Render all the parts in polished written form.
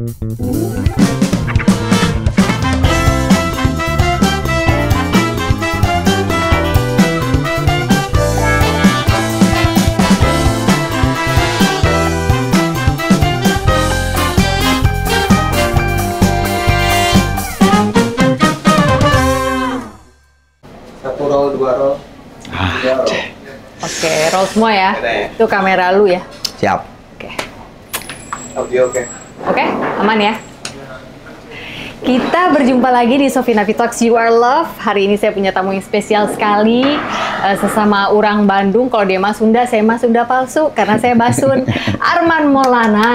Satu roll, 2 roll. 3 roll. Oke, roll semua ya. Itu kamera lu ya. Siap. Oke. Audio oke. Oke, aman ya. Kita berjumpa lagi di Sophie Navi Talks You Are Love. Hari ini saya punya tamu yang spesial sekali, sesama orang Bandung. Kalau dia mah Sunda, saya mah Sunda palsu karena saya Basun. Arman Maulana.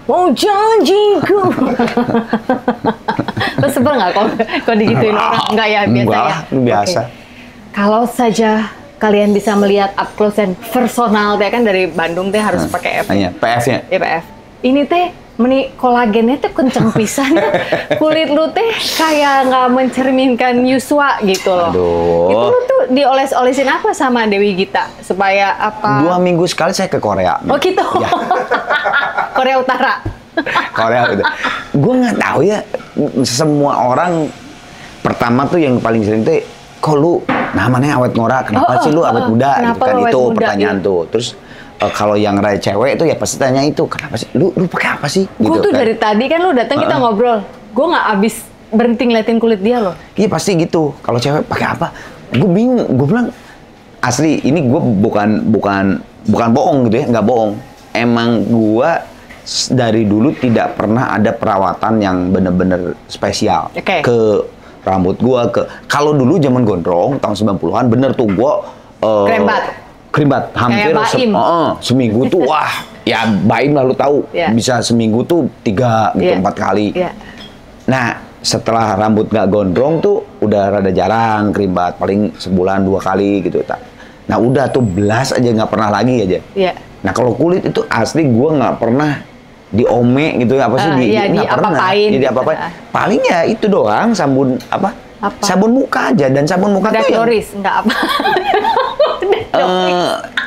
Mau janjiku. Lo sebel nggak kalau digituin orang? Enggak ya, biasa Enggak, ya? biasa. Oke. Kalau saja kalian bisa melihat up close and personal, teh kan dari Bandung teh harus pakai F. Iya, PF-nya. Ya PF. Ini teh meni kolagennya tuh kenceng pisan. Kulit lu teh kayak nggak mencerminkan Yuswa gitu loh. Aduh. Itu lu tuh dioles-olesin apa sama Dewi Gita supaya apa? 2 minggu sekali saya ke Korea. Oh gitu. Ya. Korea Utara. Korea gitu. Gue nggak tahu ya, semua orang pertama tuh yang paling sering tuh, kok lu namanya awet ngora, kenapa sih lu awet muda? Gitu kan, itu pertanyaan tuh. Terus kalau yang raya cewek itu ya pasti tanya itu, kenapa sih lu pakai apa sih? Gue Gitu tuh kan. dari tadi kan lu datang kita ngobrol, gue nggak abis berhenti ngeliatin kulit dia loh. Iya pasti gitu. Kalau cewek pakai apa? Gue bingung. Gue bilang asli, ini gue bukan bohong gitu ya, nggak bohong. Emang gue dari dulu tidak pernah ada perawatan yang bener-bener spesial ke rambut gue. Kalau dulu zaman gondrong tahun 90-an bener tuh gue krimbat hampir seminggu tuh wah ya Baim lah lu tahu bisa seminggu tuh 3 gitu 4 kali. Nah setelah rambut nggak gondrong tuh udah rada jarang krimbat, paling sebulan 2 kali gitu. Nah udah tuh belas aja nggak pernah lagi aja. Nah kalau kulit itu asli gue nggak pernah diome gitu apa sih nggak pernah jadi apa-apain. Paling ya itu doang sabun apa? Sabun muka aja, dan sabun muka tuh yang enggak apa.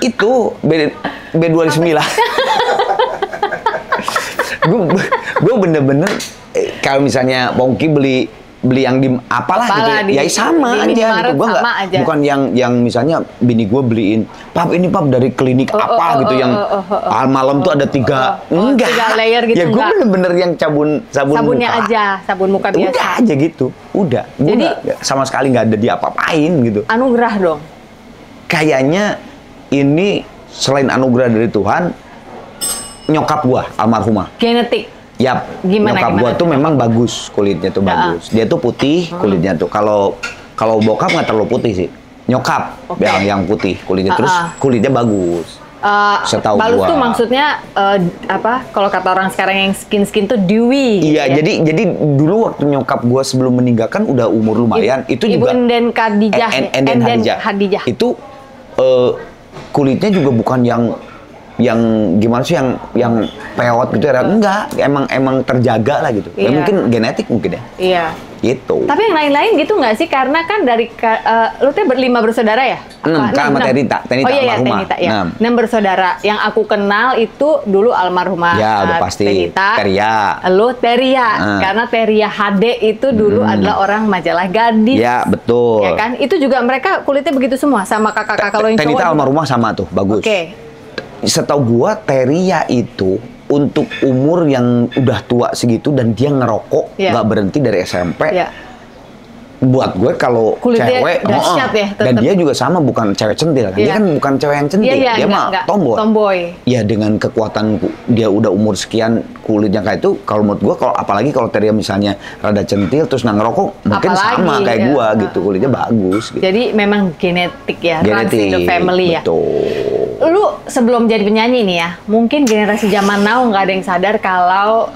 Itu B29. Gue bener-bener kalau misalnya Pongki beli yang di apalah gitu ya sama aja gitu. Gue nggak bukan yang misalnya bini gue beliin pap ini pap dari klinik apa gitu yang malam tuh ada 3 enggak 3 layer gitu. Ya gue bener-bener yang sabunnya muka aja, sabun muka biasa udah aja gitu, udah. Jadi sama sekali nggak ada diapa-apain gitu. Anugerah dong kayaknya. Ini selain anugerah dari Tuhan, nyokap gua almarhumah genetik. Yap, nyokap gua tuh memang bagus kulitnya tuh bagus. Dia tuh putih kulitnya tuh. Kalau bokap nggak terlalu putih sih. Nyokap yang putih kulitnya terus kulitnya bagus. Setahu balus gua. Tuh maksudnya apa? Kalau kata orang sekarang yang skin tuh dewy. Iya, gitu ya? jadi dulu waktu nyokap gua sebelum meninggalkan udah umur lumayan. Itu Ibu juga Enden Khadijah. Itu kulitnya juga bukan yang gimana sih yang peot gitu ya, enggak, emang terjaga lah gitu. Ya mungkin genetik mungkin ya. Iya. Gitu. Tapi yang lain-lain gitu nggak sih? Karena kan dari lu tuh 5 bersaudara ya? 6 kan sama Tenita almarhumah. Ya. 6 bersaudara. Yang aku kenal itu dulu almarhumah. Ya udah pasti. Teria. Lu Teria. Karena Teria HD itu dulu adalah orang majalah Gadis. Ya betul. Ya kan? Itu juga mereka kulitnya begitu semua sama kakak-kakak lo yang cowok. Tenita almarhumah sama tuh, bagus. Setahu gua Teria itu untuk umur yang udah tua segitu dan dia ngerokok nggak berhenti dari SMP. Buat gue kalau cewek dan dia juga sama, bukan cewek centil kan. Dia kan bukan cewek yang centil, dia mah tomboy. Ya dengan kekuatan dia udah umur sekian kulitnya kayak itu, kalau menurut gue kalau apalagi kalau Teria misalnya rada centil terus ngerokok mungkin sama kayak gue gitu, kulitnya bagus gitu. Jadi memang genetik ya, runs in the family ya. Betul. Lu sebelum jadi penyanyi nih ya, mungkin generasi zaman now nggak ada yang sadar kalau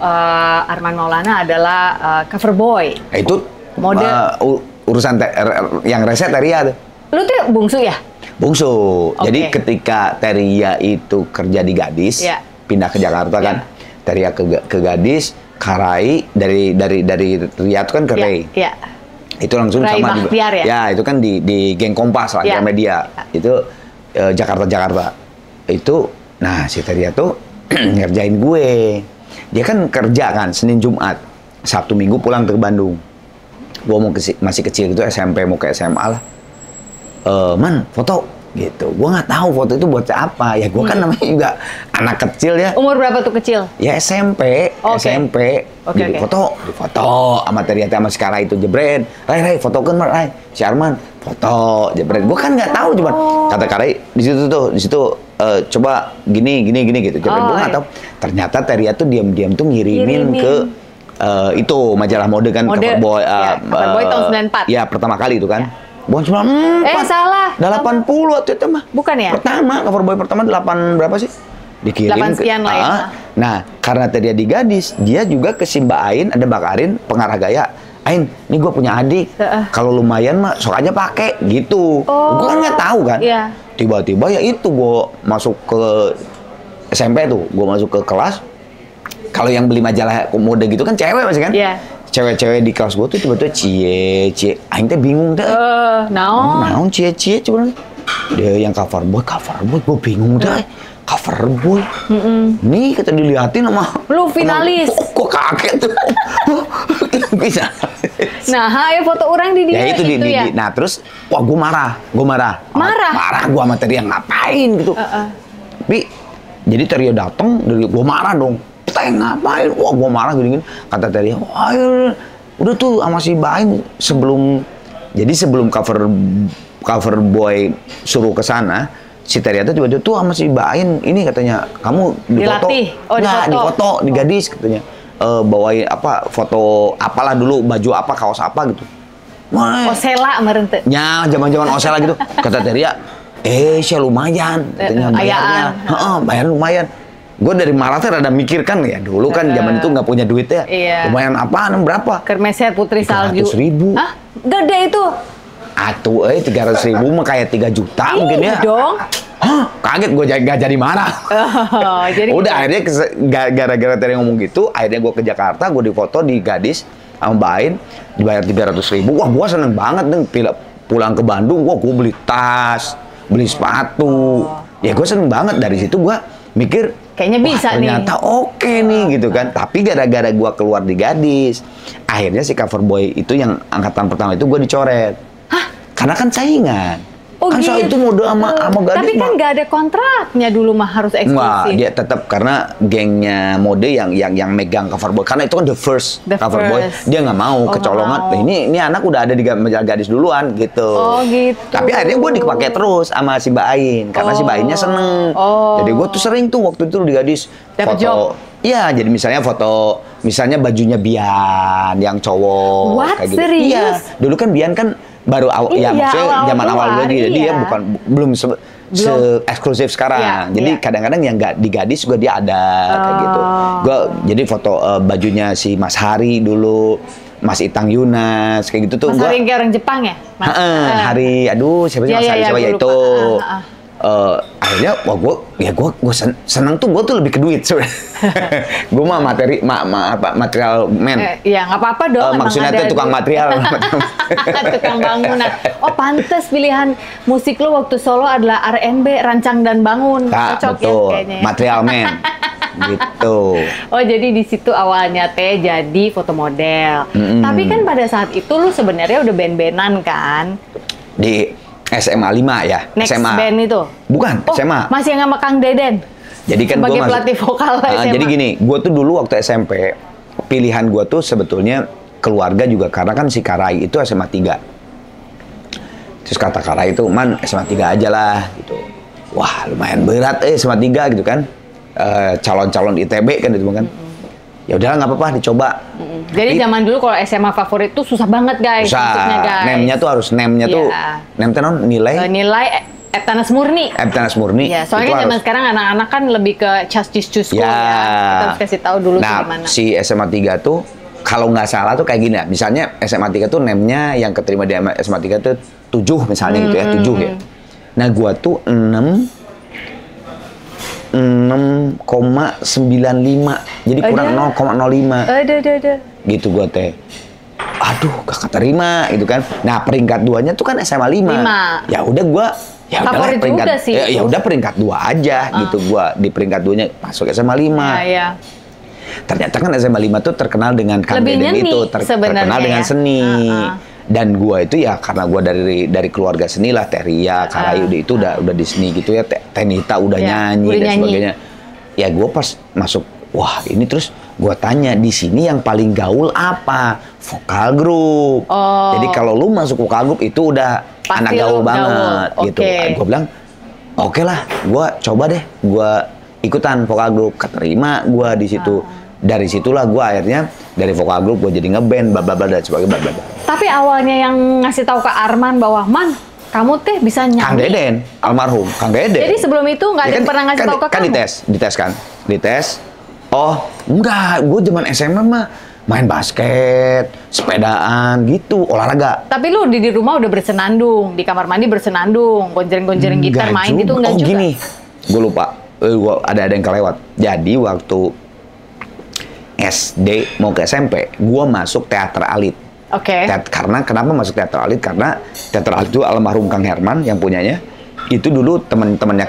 Arman Maulana adalah cover boy. Itu model urusan yang reset Teria tuh. Lu tuh bungsu ya? Bungsu. Jadi ketika Teria itu kerja di Gadis, pindah ke Jakarta kan. Teria ke Gadis, Karai dari Ria itu kan ke Ray. Itu langsung Ray sama Bahtiar, ya itu kan di geng Kompas lah, media. Itu Jakarta. Itu nah si Teria tuh ngerjain gue. Dia kan kerja kan Senin Jumat, Sabtu Minggu pulang ke Bandung. Gue masih kecil gitu, SMP mau ke SMA lah. Man, foto gitu. Gue nggak tahu foto itu buat apa. Ya gue kan namanya juga anak kecil ya. Umur berapa tuh kecil? Ya SMP, SMP. Jadi foto sama Teriata sama sekarang itu jebret. Rai, fotokan Rai. Si Arman, foto jebret. Gue kan nggak tahu cuma kata Rai di situ coba gini gitu. Jebret gue nggak tahu. Ternyata Teria tuh diam-diam tuh ngirimin ke itu majalah mode kan, Cover Boy. Cover Boy tahun 94. Ya pertama kali itu kan. Bukan 94. Salah. 80 waktu itu mah. Bukan ya? Pertama, Cover Boy pertama 8 berapa sih? Dikirim 8 sekian lah ya. Nah, karena tadi dia di Gadis, dia juga ke Simba Ain, ada Bakarin, pengarah gaya. Ain, ini gue punya adik. Kalau lumayan mah sok aja pakai gitu. Gue kan nggak tahu kan. Iya. Tiba-tiba ya itu gue masuk ke SMP tuh, gue masuk ke kelas. Kalau yang beli majalah mode gitu kan cewek masih kan? Iya. Cewek-cewek di kelas gue tuh tiba-tiba cie, aing teh bingung deh. Naon cie cuman dia yang cover boy gue bingung deh. Cover boy. Nih kita diliatin sama lu finalis. Kok kaget tuh. Bisa. Nah, ayo foto orang di dia ya itu ya. Nah, terus wah gue marah. Marah gue sama Teria ngapain gitu. Tapi jadi Teria datang dari gue marah dong. Ngapain? Wah, gue marah gini-gini. Kata Teria, wah udah tuh sama si Bain sebelum cover boy suruh ke sana, si Teria tuh tiba-tiba tuh sama si Bain ini katanya kamu difoto. Difoto di Gadis katanya. Bawain apa foto apalah dulu, baju apa, kaos apa gitu. Wah, Osela merente. Ya, zaman-zaman Osela gitu. Kata Teria, sih lumayan katanya bayarnya. Bayar lumayan. Gue dari marah tuh rada mikir kan ya dulu kan zaman itu nggak punya duit ya. Lumayan apaan berapa? Kermesnya Putri Salju. 300.000. Hah? Gede itu. Atuh 300.000 mah kayak 3 juta mungkin ya. Dong. Hah? Kaget gue gak jadi marah. Jadi udah akhirnya gara-gara Terry ngomong gitu, akhirnya gue ke Jakarta, gue difoto di Gadis sama Bain, dibayar 300.000. Wah, gue seneng banget deh pulang ke Bandung, gue beli tas, beli sepatu. Ya gue seneng banget dari situ gue mikir kayaknya bisa ternyata oke nih gitu kan. Tapi gara-gara gue keluar di Gadis, akhirnya si Cover Boy itu yang angkatan pertama itu gue dicoret. Hah? Karena kan saingan. Kan soal itu mode sama Gadis. Tapi kan nggak ada kontraknya dulu mah harus eksklusif. Wah, dia tetap karena gengnya mode yang megang Cover Boy. Karena itu kan the first Cover Boy. Dia nggak mau kecolongan. Nah, ini anak udah ada di majalah Gadis duluan gitu. Oh gitu. Tapi akhirnya gue dipakai terus sama si Mbak Ain. Karena si Mbak Ainnya seneng. Jadi gue tuh sering tuh waktu itu di Gadis foto. Iya, jadi misalnya foto, misalnya bajunya Bian yang cowok. What? Kayak gitu. Serius? Iya, dulu kan Bian kan baru ya maksudnya zaman awal gue dia belum eksklusif sekarang. Jadi kadang-kadang yang nggak di Gadis juga dia ada kayak gitu. Gue jadi foto bajunya si Mas Hari dulu, Mas Itang Yunas kayak gitu tuh. Mas Hari kayak orang Jepang ya? Hari, aduh siapa sih Mas Hari siapa ya itu. Akhirnya wah gue seneng tuh, gue tuh lebih ke duit sebenarnya. Gue mah material man. Iya nggak apa-apa dong. Maksudnya tuh tukang material. Tukang bangunan. Oh pantes pilihan musik lo waktu solo adalah R&B, rancang dan bangun. Cocok betul. Ya kayaknya. Material man. Gitu. Oh jadi di situ awalnya teh jadi foto model. Tapi kan pada saat itu lu sebenarnya udah band-bandan kan? Di SMA 5 ya. Next SMA. Band itu? Bukan, SMA. Masih yang sama Kang Deden? Jadi kan sebagai pelatih vokal SMA. Jadi gini, gue tuh dulu waktu SMP, pilihan gue tuh sebetulnya keluarga juga. Karena kan si Karai itu SMA 3. Terus kata Karai itu, man SMA 3 aja lah gitu. Wah lumayan berat SMA 3 gitu kan. Calon-calon ITB kan itu kan. Ya udahlah nggak apa-apa dicoba. Jadi zaman dulu kalau SMA favorit tuh susah banget guys. Susah. Guys. Nemnya tuh harus tuh nilai. Nilai Eptanas Murni. Eptanas Murni. Ya, soalnya zaman sekarang anak-anak kan lebih ke Castis ya. Kita harus kasih tahu dulu gimana. Si SMA 3 tuh kalau nggak salah tuh kayak gini ya. Misalnya SMA 3 tuh nemnya yang keterima di SMA 3 tuh 7 misalnya gitu ya, 7 ya. Nah, gua tuh 6,95. Jadi kurang 0,05. Gitu gua teh. Aduh, gak keterima gitu kan. Nah, peringkat 2-nya tuh kan SMA 5. Ya udah gua ya udahlah Favorit peringkat juga sih ya itu. udah peringkat 2 aja gitu gua di peringkat 2-nya masuk SMA 5. Iya. Ternyata kan SMA 5 tuh terkenal dengan Kang Lebih Deden nyeni itu sebenarnya terkenal dengan ya. seni. Dan gua itu ya karena gua dari keluarga seni lah, Teria, Karayu itu udah di seni gitu ya, Tenita udah Ya, nyanyi udah dan nyanyi. sebagainya. Ya gua pas masuk, wah ini terus gua tanya di sini yang paling gaul apa? Vokal grup. Oh. Jadi kalau lu masuk vokal grup itu udah Pasti anak lu gaul gaul. banget gitu. Oke. Gua bilang oke lah, gua coba deh, gua ikutan vokal grup, keterima gua di situ. Dari situlah gua akhirnya dari vokal grup gua jadi ngeband bla bla bla dan sebagainya bla bla bla. Tapi awalnya yang ngasih tahu ke Arman bahwa Man, kamu teh bisa nyanyi. Kang Deden, almarhum Kang Deden. Jadi sebelum itu nggak ada Ya yang pernah ngasih tahu ke kan kamu? dites. Oh, enggak, gue zaman SMA mah main basket, sepedaan gitu, olahraga. Tapi lu di rumah udah bersenandung, di kamar mandi bersenandung, gonjreng-gonjreng gitar main gitu enggak oh, juga? gini, gue lupa, gua ada yang kelewat. Jadi waktu SD mau ke SMP, gue masuk teater alit. Oke. Karena kenapa masuk teater alit? Karena teater alit itu almarhum Kang Herman yang punyanya. Itu dulu teman-temannya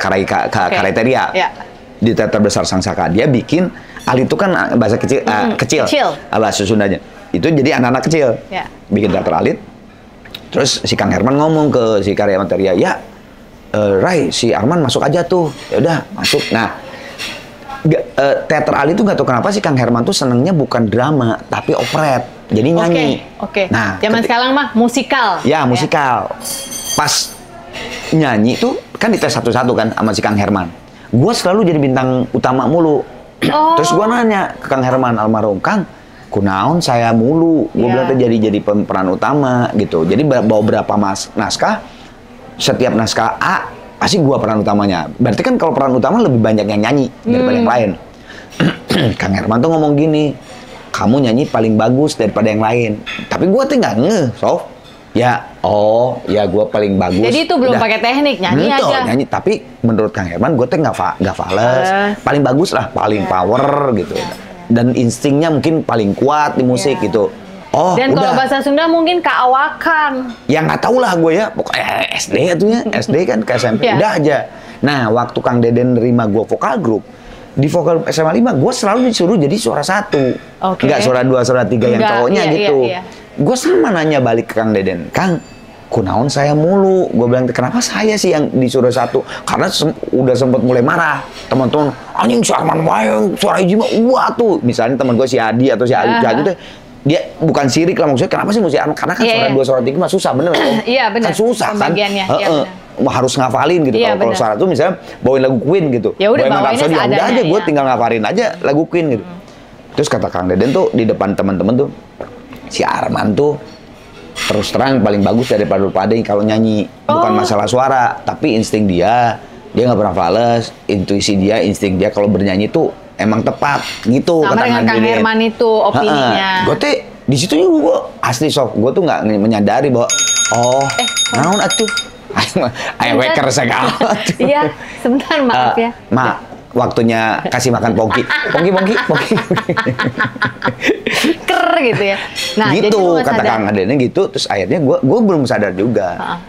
Kareteria. Ya. Di teater besar Sangsaka dia bikin alit itu kan bahasa kecil, kecil. bahasa Sundanya. Itu jadi anak-anak kecil. Ya. Bikin teater alit. Terus si Kang Herman ngomong ke si Kareteria, ya Rai, si Arman masuk aja tuh. Ya udah, masuk. Nah, teater alit itu nggak tahu kenapa sih Kang Herman tuh senengnya bukan drama tapi operet, jadi nyanyi. Oke. Nah, zaman sekarang mah musikal. ya musikal. Pas nyanyi tuh kan dites satu-satu kan sama si Kang Herman. Gue selalu jadi bintang utama mulu. Oh. Terus gue nanya ke Kang Herman almarhum, Kang, kunaon saya mulu. Gue bilang tuh jadi pemeran utama gitu. Jadi bawa berapa naskah, setiap naskah A pasti gua peran utamanya. Berarti kan kalau peran utama lebih banyak yang nyanyi daripada yang lain. Kang Herman tuh ngomong gini, kamu nyanyi paling bagus daripada yang lain. Tapi gua tuh nggak ngeh, Sof. Ya, ya gua paling bagus. Jadi itu belum pakai teknik, nyanyi aja. Nyanyi, tapi menurut Kang Herman gua tuh nggak fales. Paling bagus lah, paling power gitu. Dan instingnya mungkin paling kuat di musik gitu. Oh, dan udah. kalau bahasa Sunda mungkin keawakan. Ya nggak tahu lah gue ya, pokoknya SD itunya, SD kan ke SMP, udah aja. Nah, waktu Kang Deden nerima gue vokal grup, di vokal SMA 5, gue selalu disuruh jadi suara 1. Nggak suara 2, suara 3 yang cowoknya gitu. Gue sama nanya balik ke Kang Deden, Kang, kunaon saya mulu? Gue bilang, kenapa saya sih yang disuruh 1? Karena udah sempet mulai marah. Teman-teman, anjing si Arman Wayang, suara hiji mah, wah tuh. Misalnya teman gue si Adi atau si Ali, itu dia bukan sirik lah maksudnya, kenapa sih musik Arman? Karena kan suara 2, suara 3 mah susah bener. Iya bener. Kan susah kan. Harus ngafalin gitu. Kalau suara tuh misalnya bawain lagu Queen gitu. Ya udah bawainnya seadanya. Udah aja gue ya. tinggal ngafalin aja lagu Queen gitu. Terus kata Kang Deden tuh di depan teman-teman tuh, si Arman tuh terus terang paling bagus daripada kalau nyanyi. Bukan masalah suara, tapi insting dia nggak pernah fales, intuisi dia, insting dia kalau bernyanyi tuh emang tepat gitu. Sama dengan Kang Herman itu opininya. Gue tuh di situ juga gue asli Sof, gue tuh nggak menyadari bahwa naon atuh, ayo weker segala. Iya, sebentar maaf ya. Mak, waktunya kasih makan Pongki. Pongki. Ker gitu ya. Nah, gitu jadi kata Kang Deden gitu, terus akhirnya gue belum sadar juga.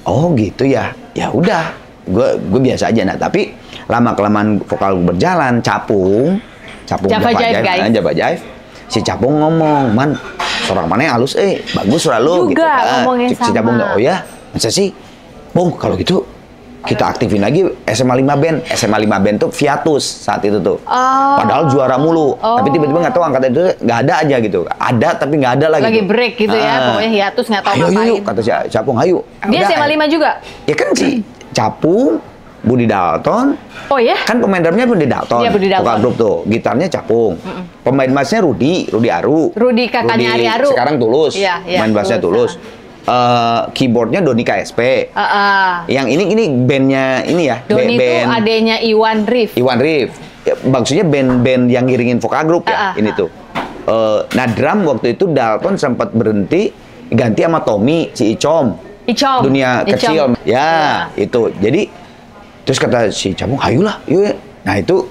Oh gitu ya, ya udah, gue biasa aja. Nah tapi lama kelamaan vokal berjalan, Capung Java Jive, si Capung ngomong, Man, suara mana yang halus, bagus suara lu gitu kan. Si Capung oh ya, masa sih, Pung, kalau gitu kita aktifin lagi SMA 5 band. SMA 5 band tuh Viatus saat itu tuh. Padahal juara mulu. Tapi tiba-tiba nggak tahu angkatan itu nggak ada aja gitu. Ada tapi nggak ada lagi. Lagi break gitu ya. Pokoknya hiatus nggak tahu ngapain. Ayo, kata si Capung, ayo. Dia SMA 5 juga? Ya kan si Capung, Budi Dalton. Oh ya? Kan pemain drumnya Budi Dalton. Iya, Budi Dalton. Vokal grup tuh. Gitarnya Capung. Pemain bassnya Rudi Aru. Rudi kakaknya Ari Aru. Sekarang Tulus. Iya, Pemain bassnya Tulus. Keyboardnya Doni KSP. Yang ini bandnya ini ya. Doni itu adenya Iwan Rif. Ya, maksudnya band-band yang ngiringin vokal grup ya. Ini tuh. Nah drum waktu itu Dalton sempat berhenti, ganti sama Tommy si Icom. Dunia kecil. Ya itu. Jadi terus kata si Capung, hayulah, yuk. Nah itu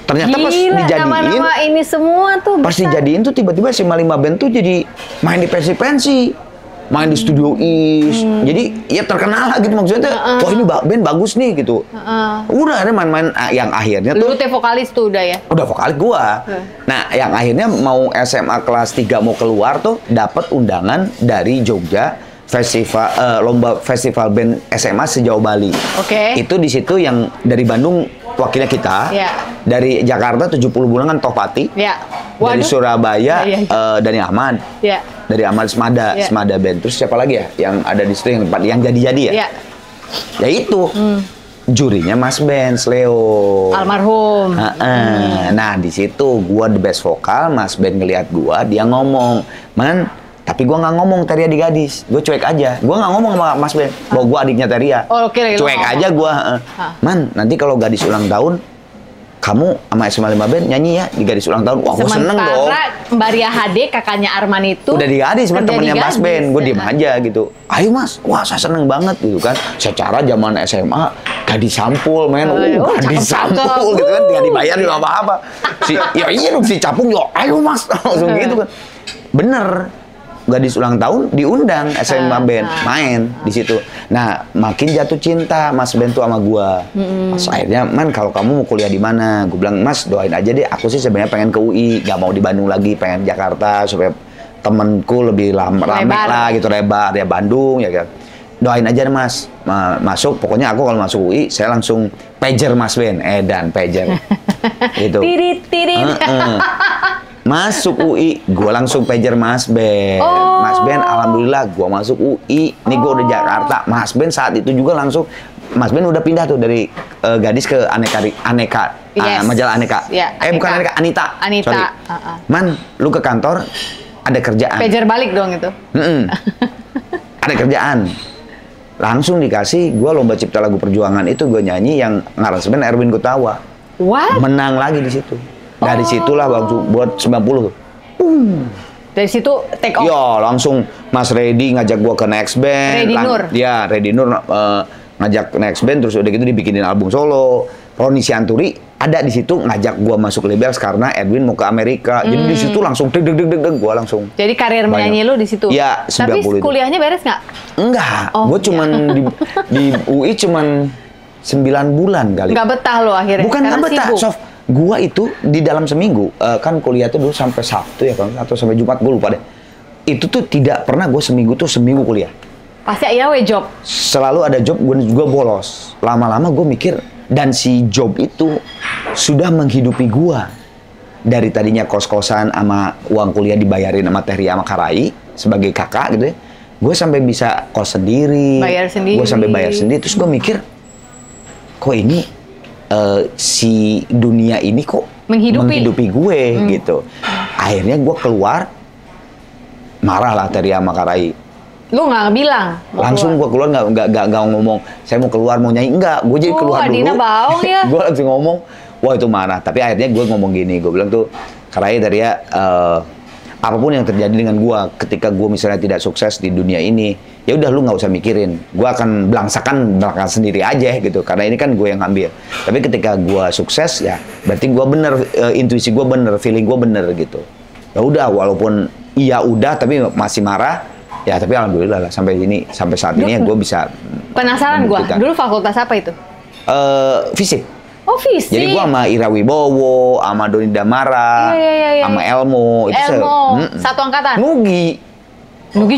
ternyata pas dijadiin. Nama-nama ini semua tuh. Pas dijadiin tuh tiba-tiba SMA 5 band tuh jadi main di pensi-pensi. main di Studio Is. Jadi ya terkenal lah gitu maksudnya. Wah ini band bagus nih gitu. Udah ada main-main yang akhirnya Dulu tuh teh vokalis tuh udah ya. udah vokalis gua. Nah, yang akhirnya mau SMA kelas 3 mau keluar tuh dapat undangan dari Jogja festival lomba festival band SMA sejauh Bali. Oke. Itu di situ yang dari Bandung wakilnya kita. Iya. Dari Jakarta 70 bulan kan Tohpati. Ya. Dari Surabaya Iya. Dani Ahmad. Ya. Dari Ahmad Semada, Iya. Semada Band. Terus siapa lagi ya yang ada di situ yang jadi-jadi ya? Ya. Ya itu. Jurinya Mas Ben Sleo. Almarhum. Nah, di situ gua the best vokal, Mas Ben ngelihat gua, dia ngomong, "Man, tapi gua nggak ngomong Teria di Gadis. Gue cuek aja. Gua nggak ngomong sama Mas Ben bahwa gua adiknya Teria. Oh, oke, lu cuek ngomong. aja gua. Man, nanti kalau Gadis ulang tahun, kamu sama SMA 5 Band nyanyi ya di Gadis ulang tahun." Wah, gua seneng dong. Sementara Mbak Ria HD, kakaknya Arman itu Udah di Gadis, kerja temennya di Mas Gadis. Ben, gue diem aja gitu. Ayo Mas, wah saya seneng banget gitu kan. Secara zaman SMA, Gadis sampul men, Gadis cakep-cakep. sampul gitu kan, tidak dibayar juga apa-apa. Ya iya dong, si Capung yo, ayo Mas, langsung gitu kan. Bener, Gadis ulang tahun diundang SMA Band main di situ. Nah, makin jatuh cinta Mas Ben tuh sama gua. Pas akhirnya, "Man, kalau kamu mau kuliah di mana?" Gue bilang, "Mas, doain aja deh. Aku sih sebenarnya pengen ke UI, gak mau di Bandung lagi, pengen Jakarta supaya temenku lebih rame lah gitu, lebar ya Bandung ya kan. Doain aja deh Mas, masuk. Pokoknya aku kalau masuk UI, saya langsung pager Mas Ben, dan pager gitu. Tirit. Masuk UI, gue langsung pager Mas Ben. Mas Ben, alhamdulillah gue masuk UI. Ini gue udah Jakarta. Mas Ben saat itu juga langsung, Mas Ben udah pindah tuh dari Gadis ke Aneka, Yes. majalah Aneka. Ya, Bukan Aneka. Aneka, Anita. Sorry. Man, lu ke kantor, ada kerjaan. Pager balik dong itu. Ada kerjaan. Langsung dikasih, gue lomba cipta lagu perjuangan itu gue nyanyi yang ngaransemen Erwin Gutawa. What? Menang lagi di situ. Dari situlah waktu buat 90 tuh. Dari situ take off. Ya, langsung Mas Reddy ngajak gua ke Next Band. Reddy Nur. Ya, Reddy Nur ngajak ke Next Band, terus udah gitu dibikinin album solo. Roni Sianturi ada di situ ngajak gua masuk Labels karena Edwin mau ke Amerika. Jadi di situ langsung deg gua langsung. Jadi karir Banyak. menyanyi lu di situ. Iya, 90 Tapi itu. kuliahnya beres nggak? Enggak, Oh, gua cuman di UI cuman 9 bulan kali. Nggak betah lo akhirnya. Bukan karena nggak betah, sibuk. Sof. Gua itu di dalam seminggu, kan kuliah tuh dulu sampai Sabtu ya, atau sampai Jumat, gue lupa deh. Itu tuh tidak pernah gue seminggu kuliah. Pasti ya job. Selalu ada job, gue juga bolos. Lama-lama gue mikir, dan si job itu sudah menghidupi gue. Dari tadinya kos-kosan sama uang kuliah dibayarin sama Tehria sama Karai, sebagai kakak gitu ya. Gue sampai bisa kos sendiri. Bayar sendiri. Gue sampai bayar sendiri, terus gue mikir, kok ini si dunia ini kok menghidupi gue gitu. Akhirnya gue keluar, marah lah Tehria sama Karai. Lu nggak bilang? Langsung gue keluar nggak ngomong saya mau keluar mau nyanyi, enggak, gue jadi keluar dulu. Adina baong ya. Gue langsung ngomong, wah itu marah. Tapi akhirnya gue ngomong gini, gue bilang tuh, Karai, Tehria, apapun yang terjadi dengan gue, ketika gue misalnya tidak sukses di dunia ini, ya udah lu nggak usah mikirin, gue akan belangsakan belakang sendiri aja gitu, karena ini kan gue yang ngambil. Tapi ketika gue sukses ya, berarti gue bener, intuisi gue bener, feeling gue bener gitu. Ya udah, walaupun iya udah, tapi masih marah, ya tapi alhamdulillah lah sampai saat ini ya gue bisa. Penasaran gue, membuktikan. dulu fakultas apa itu? Fisik. Oh, fisik. Jadi gua sama Ira Wibowo, sama Doni Damara, Iya. sama Elmo, itu satu angkatan. Nugi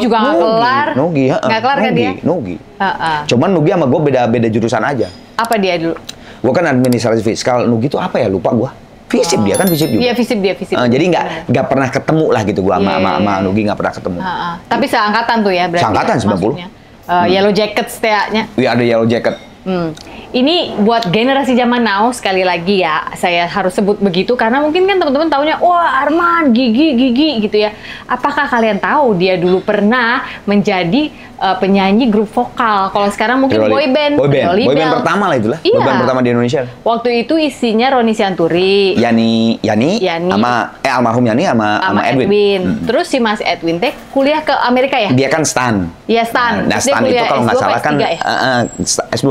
juga nggak kelar. Nugi, Nggak kelar kan dia? Nugi. Cuman Nugi sama gua beda jurusan aja. Apa dia dulu? Gua kan administrasi fiskal, Nugi itu apa ya, lupa gua. Fisip dia kan, fisip juga. Iya, fisip. Jadi nggak pernah ketemu lah gitu gua sama Nugi, nggak pernah ketemu. Tapi seangkatan tuh ya berarti. Seangkatan, 90. maksudnya. Yellow Jacket setidaknya. Iya, ada Yellow Jacket. Ini buat generasi zaman now, sekali lagi ya, saya harus sebut begitu karena mungkin kan teman-teman taunya, wah Arman, Gigi gitu ya. Apakah kalian tahu dia dulu pernah menjadi penyanyi grup vokal? Kalau sekarang mungkin boyband. Boyband pertama lah itulah. Iya. Boyband pertama di Indonesia. Waktu itu isinya Roni Sianturi, Yani sama almarhum Yani sama Edwin. Terus si Mas Edwin teh kuliah ke Amerika ya? Dia kan Stan. Iya, Stan. Nah, Terus dia Stan itu kuliah kalau nggak S2 salah kan S3 ya? S2.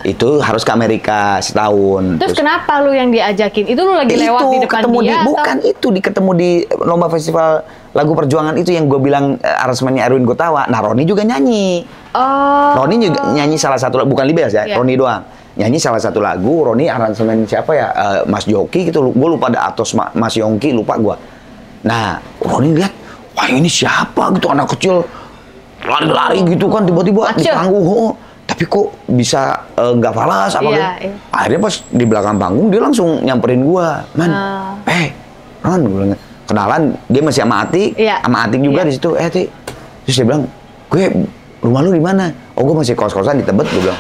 Itu harus ke Amerika setahun. Terus kenapa lu yang diajakin? Itu lu lagi lewat di depan ketemu dia bukan itu ketemu di lomba festival lagu perjuangan itu yang gue bilang aransemennya Erwin Gutawa. Nah, Roni juga nyanyi. Oh. Roni juga nyanyi salah satu lagu, bukan Libes ya, Roni doang. Nyanyi salah satu lagu, Roni aransemen siapa ya? Mas Joki gitu, gue lupa ada Atos Mas Yongki, lupa gue. Nah, Roni lihat, wah ini siapa gitu, anak kecil lari-lari gitu kan, tiba-tiba di panggung, tapi kok bisa nggak falas apa gitu. Akhirnya pas di belakang panggung dia langsung nyamperin gue, man, Ron, gue bilang, kenalan, dia masih sama Atik, sama Atik juga di situ, Atik. Terus dia bilang, gue rumah lu di mana? Oh, gue masih kos-kosan di Tebet, gue bilang.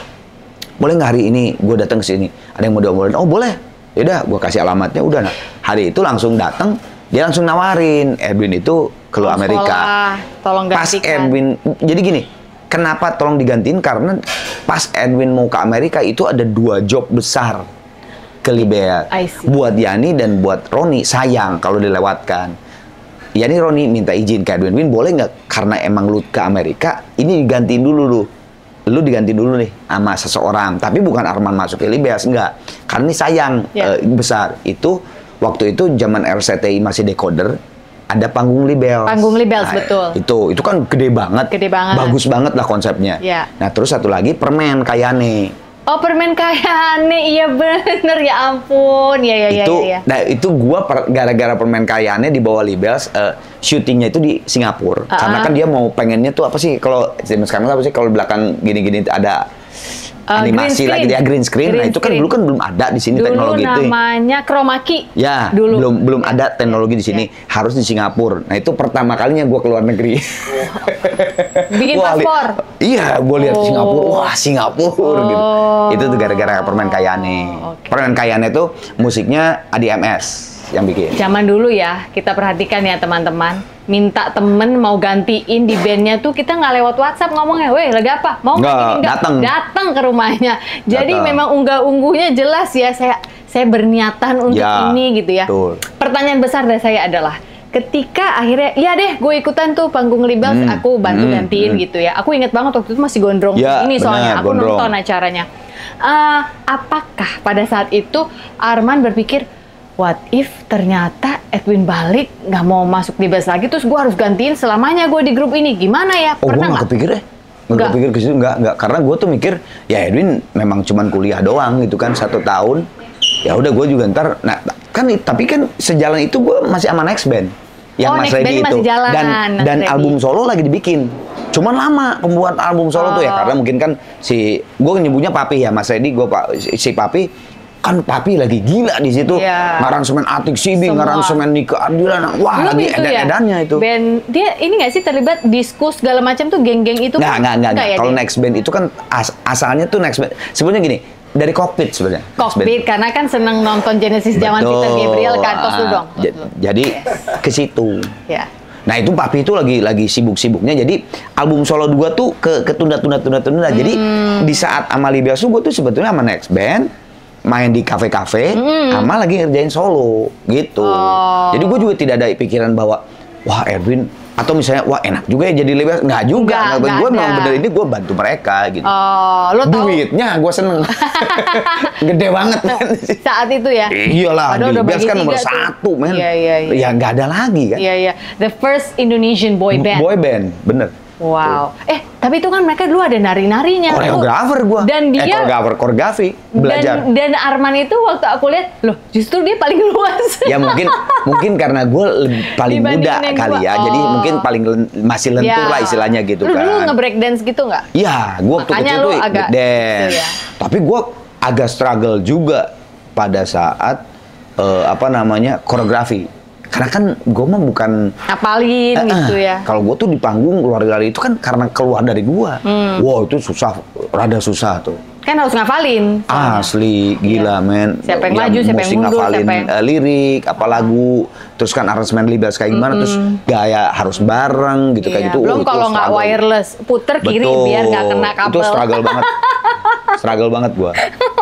Boleh nggak hari ini gue datang ke sini? Ada yang mau diobrolin? Oh, boleh. Yaudah, gue kasih alamatnya. Udah, nah. Hari itu langsung datang, dia langsung nawarin Edwin itu ke Amerika. Tolong gantikan. Pas Edwin, jadi gini, kenapa tolong digantiin? Karena pas Edwin mau ke Amerika itu ada 2 job besar ke Libya. Buat Yani dan buat Roni, sayang kalau dilewatkan. Yani Roni minta izin ke Edwin, boleh nggak? Karena emang lu ke Amerika, ini digantiin dulu lu. Lu diganti dulu nih sama seseorang, tapi bukan Arman masuk ke Libes, enggak. Karena ini sayang besar. Itu waktu itu zaman RCTI masih decoder, ada panggung Libels. Panggung Libels, betul. Itu kan gede banget. Gede banget. Bagus banget lah konsepnya. Nah, terus satu lagi permen Kayane. Oh, permen Kayane, iya bener, ya ampun, iya. Nah, itu gua gara-gara permen Kayane di bawah Libels, syutingnya itu di Singapura. Karena kan dia mau pengennya tuh apa sih, kalau sekarang apa sih, kalau belakang gini-gini ada animasi lagi dia green screen. Nah, itu kan dulu kan belum ada di sini teknologi itu. Dulu namanya chroma key. Ya, belum ada teknologi di sini. Harus di Singapura. Nah, itu pertama kalinya gua keluar negeri. Bikin paspor. Iya, gua lihat Singapura. Wah, Singapura gitu. Itu tuh gara-gara permen Kayane. Permen Kayane itu musiknya ADMS yang bikin. Zaman dulu ya, kita perhatikan ya teman-teman. Minta temen mau gantiin di bandnya tuh kita nggak lewat WhatsApp ngomongnya, weh lagi apa? Mau nggak? Datang ke rumahnya. Jadi memang unggah-ungguhnya jelas ya. Saya berniatan untuk ini gitu ya. Betul. Pertanyaan besar dari saya adalah, ketika akhirnya, ya deh gue ikutan tuh panggung Libels, aku bantu gantiin gitu ya. Aku inget banget waktu itu masih gondrong ini soalnya aku nonton acaranya. Apakah pada saat itu Arman berpikir, what if ternyata Edwin balik nggak mau masuk di Libels lagi, terus gue harus gantiin selamanya gue di grup ini, gimana ya? Gue nggak kepikir ya. Nggak kepikir ke situ, nggak. Karena gue tuh mikir, ya Edwin memang cuman kuliah doang gitu kan, 1 tahun. Ya udah gue juga ntar, nah kan tapi kan sejalan itu gue masih sama Next Band. Yang Mas Reddy itu. Dan album solo lagi dibikin. Cuman lama pembuat album solo tuh ya, karena mungkin kan gue nyebutnya Papi ya, Mas Reddy, si Papi. Kan Papi lagi gila di situ, ngaransemen Atik Sibi, ngaransemen Nika Ardila, wah lagi edan-edannya itu. Band dia ini nggak sih terlibat diskus segala macam tuh, geng-geng itu? Nggak. Kalau Next Band itu kan asalnya tuh Next Band sebenarnya gini, dari Cockpit sebenarnya. Cockpit karena kan seneng nonton Genesis zaman Peter Gabriel kan, tos lu dong. Jadi ke situ. Nah, itu Papi itu lagi sibuk-sibuknya, jadi album solo 2 tuh ketunda-tunda. Jadi di saat sama Libya gue tuh sebetulnya sama Next Band main di kafe-kafe, sama lagi ngerjain solo gitu. Jadi gue juga tidak ada pikiran bahwa wah Edwin, atau misalnya wah enak juga ya jadi Libya. Nggak juga. Gue memang bener ini gue bantu mereka gitu. Lo tahu? Duitnya gue seneng. Gede banget kan. Saat itu ya? Iyalah, Libya kan nomor 1 men. Ya nggak ada lagi kan. Iya. The first Indonesian boy band. Boy band, bener. Wow. Tapi itu kan mereka dulu ada nari-narinya. Koreografer gua. Dan dia koreografi belajar. Dan Arman itu waktu aku lihat, loh justru dia paling luas. Ya mungkin karena gue paling muda kali ya. Jadi mungkin masih lentur lah istilahnya gitu kan. Lu dulu nge-break dance gitu nggak? Iya, gue waktu kecil tuh break dance. Tapi gue agak struggle juga pada saat koreografi. Karena kan gue mah bukan apalin gitu ya. Kalau gue tuh di panggung lari-lari itu kan karena keluar dari gue. Wow, itu rada susah tuh. Kan harus ngafalin. Asli, gila men. Siapa yang maju, siapa yang mundur, ngafalin lirik, apa lagu, terus kan aransemen Libels kayak gimana, terus gaya harus bareng gitu kayak gitu. Belum kalau nggak wireless, puter kiri biar nggak kena kabel. Itu struggle banget. Struggle banget gue.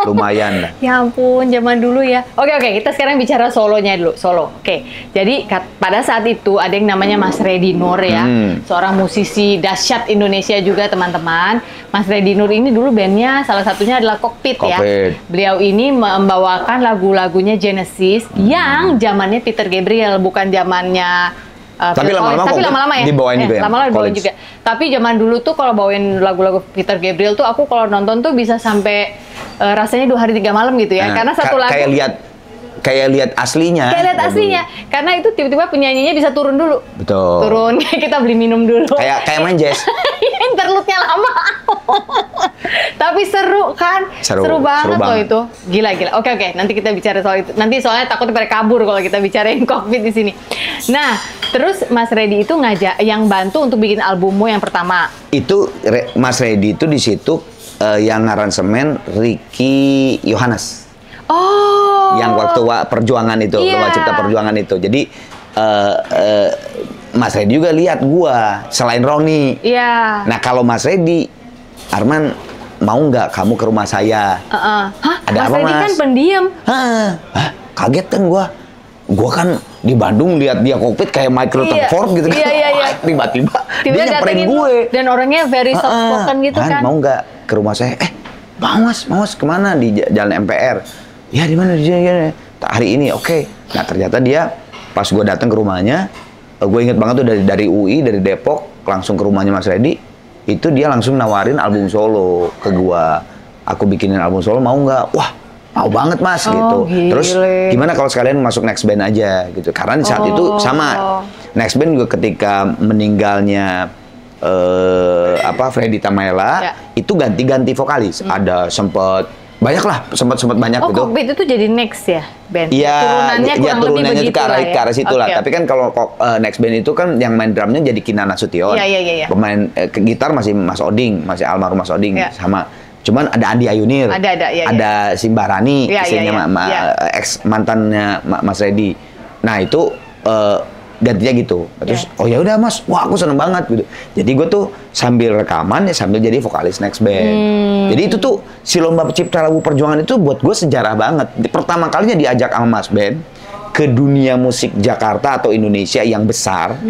lumayan lah. Ya ampun, zaman dulu ya. Oke, kita sekarang bicara solonya dulu. Solo. Oke. Jadi pada saat itu ada yang namanya Mas Reddy Nur ya. Seorang musisi dahsyat Indonesia juga, teman-teman. Mas Reddy Nur ini dulu bandnya salah satunya adalah Cockpit ya. Beliau ini membawakan lagu-lagunya Genesis yang zamannya Peter Gabriel, bukan zamannya tapi lama-lama ya. dibawain juga ya. Lama-lama dibawain juga. Tapi zaman dulu tuh kalau bawain lagu-lagu Peter Gabriel tuh aku kalau nonton tuh bisa sampai rasanya 2 hari 3 malam gitu ya. Karena satu lagu kayak lihat aslinya. Kayak lihat aslinya. Karena itu tiba-tiba penyanyinya bisa turun dulu. Betul. Turun, kita beli minum dulu. Kayak main jazz. Interlude-nya lama. Tapi seru kan? Seru banget loh itu. Gila. Oke. Nanti kita bicara soal itu. Nanti soalnya takutnya pada kabur kalau kita bicarain Cockpit di sini. Nah, terus Mas Reddy itu ngajak yang bantu untuk bikin albummu yang pertama. Itu Mas Reddy itu di situ yang aransemen Ricky Yohanes. Oh. Yang waktu perjuangan itu, Lomba Cipta Perjuangan itu. Jadi Mas Reddy juga lihat gua selain Roni. Iya. Nah kalau Mas Reddy, Arman mau nggak kamu ke rumah saya? Hah? Ada Mas apa, Reddy Mas? kan pendiam. Kaget kan gua. Gua kan di Bandung lihat dia Cockpit kayak Michael Telford gitu kan. Iya. Tiba-tiba dia nyamperin gue. Dan orangnya very soft spoken gitu kan. Mau nggak ke rumah saya? Mau mas kemana? Di Jalan MPR. Ya di mana? Di sini. Hari ini, oke. Nah ternyata dia pas gue datang ke rumahnya, gue inget banget tuh dari UI, dari Depok, langsung ke rumahnya Mas Reddy. Itu dia langsung nawarin album solo ke gue. Aku bikinin album solo, mau nggak? Wah, mau banget mas gitu. Gile. Terus gimana kalau sekalian masuk Next Band aja gitu? Karena di saat itu sama. Next Band juga ketika meninggalnya Freddy Tamaela itu ganti-ganti vokalis. Ada sempet banyak banyak gitu. Cockpit itu jadi Next ya band. Iya, turunannya itu ke arah situ lah. Okay. Tapi kan kalau Next Band itu kan yang main drumnya jadi Kinan Nasution. Iya. Pemain gitar masih Mas Oding, masih almarhum Mas Oding sama. Cuman ada Andi Ayunir, ada Simbarani, istrinya ex mantannya Mas Reddy. Nah itu gantinya gitu. Terus oh ya udah mas, wah aku seneng banget gitu. Jadi gue tuh sambil rekaman ya sambil jadi vokalis Next Band. Jadi itu tuh si Lomba Cipta Lagu Perjuangan itu buat gue sejarah banget. Pertama kalinya diajak sama Mas Ben ke dunia musik Jakarta atau Indonesia yang besar.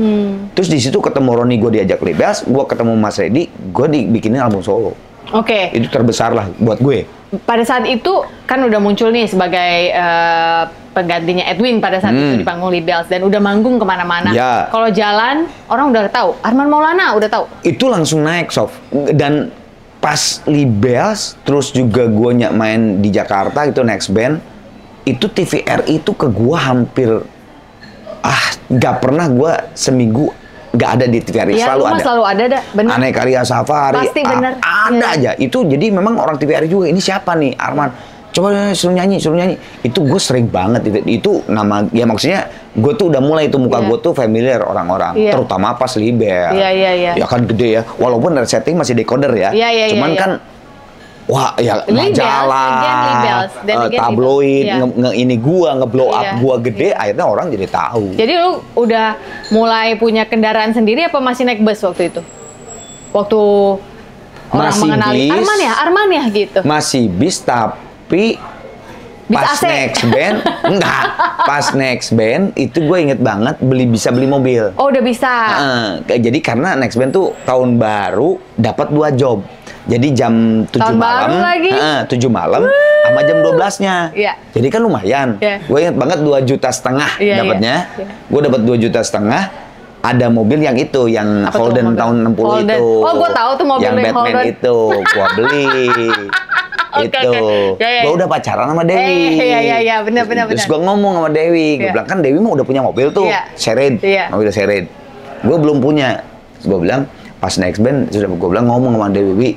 Terus di situ ketemu Roni, gue diajak Libas, gue ketemu Mas Reddy, gue dibikinin album solo. Oke. Itu terbesar lah buat gue. Pada saat itu kan udah muncul nih sebagai penggantinya Edwin pada saat itu di panggung Libels dan udah manggung kemana-mana. Ya. Kalau jalan orang udah tahu. Arman Maulana udah tahu. Itu langsung naik Sof. Dan pas Libels terus juga gue main di Jakarta itu Next Band itu TVRI itu ke gue hampir nggak pernah gue seminggu nggak ada di TVRI, selalu ada. Bener. Aneh Karya Safari, pasti bener. Ada aja. Itu jadi memang orang TVRI juga. Ini siapa nih, Arman? Coba suruh nyanyi. Itu gue sering banget. Itu nama, ya maksudnya gue tuh udah mulai itu muka gue tuh familiar orang-orang, terutama pas Libel. Iya. Ya kan gede ya. Walaupun setting masih decoder ya. Cuman kan wah ya majalah, tabloid, nge-blow up gua gede, akhirnya orang jadi tahu. Jadi lu udah mulai punya kendaraan sendiri apa masih naik bus waktu itu? Waktu orang mengenali Arman ya gitu. Masih bis tapi pas Next Band pas Next Band itu gue inget banget bisa beli mobil. Oh udah bisa. Jadi karena Next Band tuh tahun baru dapat 2 job. Jadi jam 7 malam, 7 malam sama jam 12-nya. Jadi kan lumayan. Gue inget banget 2,5 juta dapatnya. Gue dapat 2,5 juta. Ada mobil yang itu, yang Holden tahun 60 itu. Oh, gue tahu tuh mobil yang Batman Holden. Itu, gue beli. Itu. Gue udah pacaran sama Dewi. Iya, benar. Terus gue ngomong sama Dewi, gue bilang kan Dewi mah udah punya mobil tuh, Sered, mobil Sered. Gue belum punya. Terus gue bilang pas Next Band, sudah gue bilang ngomong sama Dewi,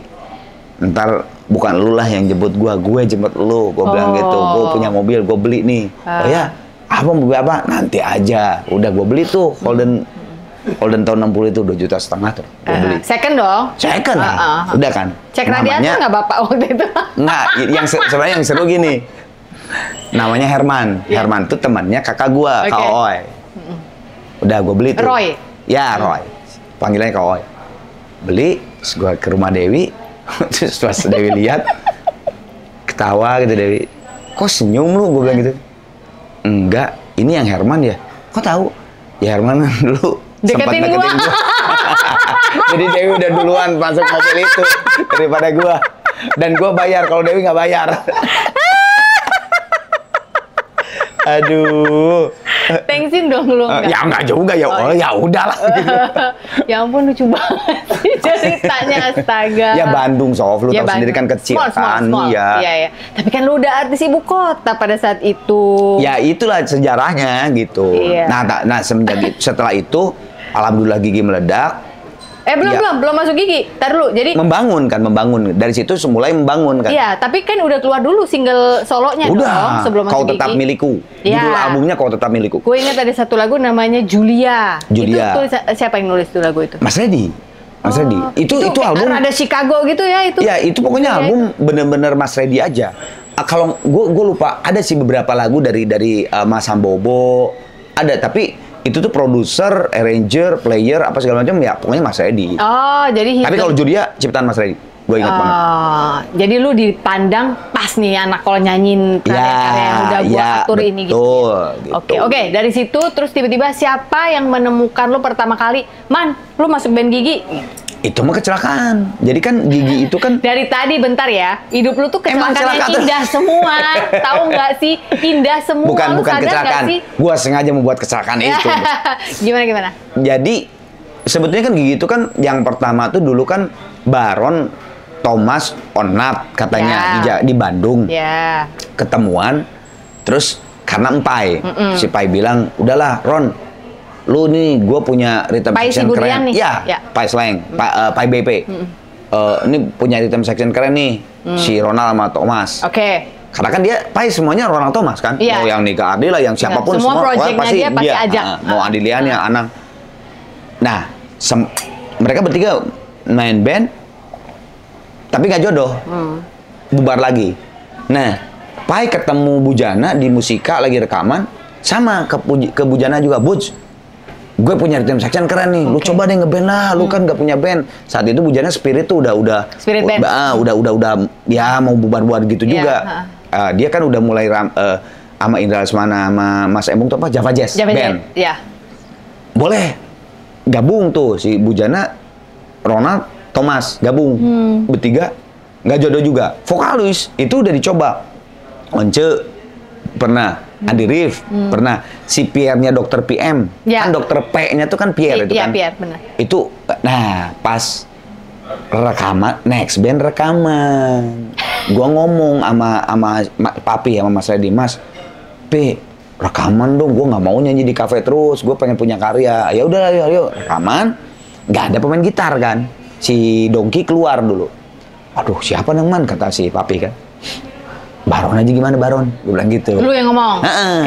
ntar bukan lu lah yang jemput gue jemput lu. Gue bilang gitu, gue punya mobil, gue beli nih. Oh ya, apa mobil apa? Nanti aja. Udah gue beli tuh Holden tahun 60 itu 2,5 juta tuh. Gue beli. Second dong? Second lah. Udah kan. Cek radiator nggak bapak waktu itu? Nggak, sebenarnya yang seru gini. Namanya Herman. Herman tuh temannya kakak gue, Kak Oy. Udah gue beli tuh. Roy? Ya, Roy. Panggilannya Kak Oy. Beli, terus gue ke rumah Dewi. Terus pas Dewi lihat, ketawa gitu Dewi. Kok senyum lu? Gue bilang gitu. Enggak, ini yang Herman ya. Kok tahu? Ya Herman dulu sempat Deketin deketin gua. gua. Jadi Dewi udah duluan masuk mobil itu daripada gua. Dan gua bayar kalau Dewi nggak bayar. Aduh. Thanksin dong lu. Ya enggak juga ya. Oh, ya udahlah gitu. Ya ampun lucu banget sih ceritanya, astaga. Ya Bandung Sof, lu Ya, tahu sendiri kan Bandung. kecil Small, kan. small. Iya. Iya. Tapi kan lu udah artis ibu kota pada saat itu. Ya itulah sejarahnya gitu. Iya. Nah setelah itu alhamdulillah gigi meledak. Belum Iya. belum masuk gigi. Tar dulu. Jadi Membangun. Dari situ mulai membangun kan. iya, tapi kan udah keluar dulu single solonya dong Udah, sebelum Kau masuk Tetap gigi. Milikku. Iya. Judul albumnya Kau Tetap Milikku. Gue ingat ada satu lagu namanya Julia. Julia. Itu siapa yang nulis tuh lagu itu? Mas Reddy. Mas Reddy. Itu kayak album. ada Chicago gitu ya itu. Ya itu pokoknya Iya, album bener-bener Mas Reddy aja. Kalau gue lupa ada sih beberapa lagu dari Mas Sambobo. Ada tapi itu tuh produser, arranger, player apa segala macam ya pokoknya Mas Reddy. Oh, jadi Tapi kalau Julia ciptaan Mas Reddy. Gue ingat banget. Jadi lu dipandang pas nih anak kalau nyanyiin karya-karya yang udah gua atur ini gitu. Gitu. Oke. Dari situ terus tiba-tiba siapa yang menemukan lu pertama kali? Man, lu masuk band Gigi. Itu mah kecelakaan. Jadi kan Gigi itu kan Dari tadi bentar ya, hidup lu tuh Emang kecelakaan yang kecelakaan. indah semua. Tahu nggak sih? Indah semua. bukan Lu sadar kecelakaan. nggak sih? Gua sengaja membuat kecelakaan itu. Gimana? Jadi sebetulnya kan Gigi itu kan yang pertama tuh dulu kan Baron Thomas Onat katanya di Bandung. Ya. Ketemuan terus karena Empai. Si Pai bilang, "Udahlah, Ron. Lu nih gue punya rhythm Pai section Sigurian keren." nih? Ya, Ya. Pai Slang, Pai BP. Ini punya rhythm section keren nih. Si Ronald sama Thomas. Oke. Karena kan dia Pai semuanya Ronald Thomas kan. Iya. Mau yang Nika Ardila, yang siapapun Semua pokoknya projectnya dia pasti ajak. Mau Adilian yang Anang. Nah, mereka bertiga main band tapi nggak jodoh. Bubar lagi. Nah, Pai ketemu Bujana di Musika lagi rekaman sama ke Bujana juga, Buj. Gue punya rhythm section keren nih. Lu coba deh ngeband lah. Lu kan nggak punya band. Saat itu Bujana Spirit tuh udah Spirit band. udah ya mau bubar-bubar gitu Iya, juga. Dia kan udah mulai sama Indra Lesmana sama Mas Embung tuh apa? Java Jazz band. Ya. Boleh gabung tuh si Bujana, Ronald, Thomas gabung bertiga, nggak jodoh juga. Vokalis itu udah dicoba, Once pernah, Andi Rif pernah, si Pierre-nya Dokter PM, Ya. kan Dokter P-nya tuh kan Pierre itu Iya, kan. Pierre, benar. Itu, nah pas rekaman, next band rekaman, gua ngomong sama Papi sama Mas Reddy, Mas, P rekaman dong, gue nggak mau nyanyi di kafe terus, gue pengen punya karya. Ya udah, ayo rekaman. Nggak ada pemain gitar kan, si Dongki keluar dulu. Aduh, siapa nang man, kata si Papi kan. Baron aja gimana Baron, gue bilang gitu. Lu yang ngomong. Heeh.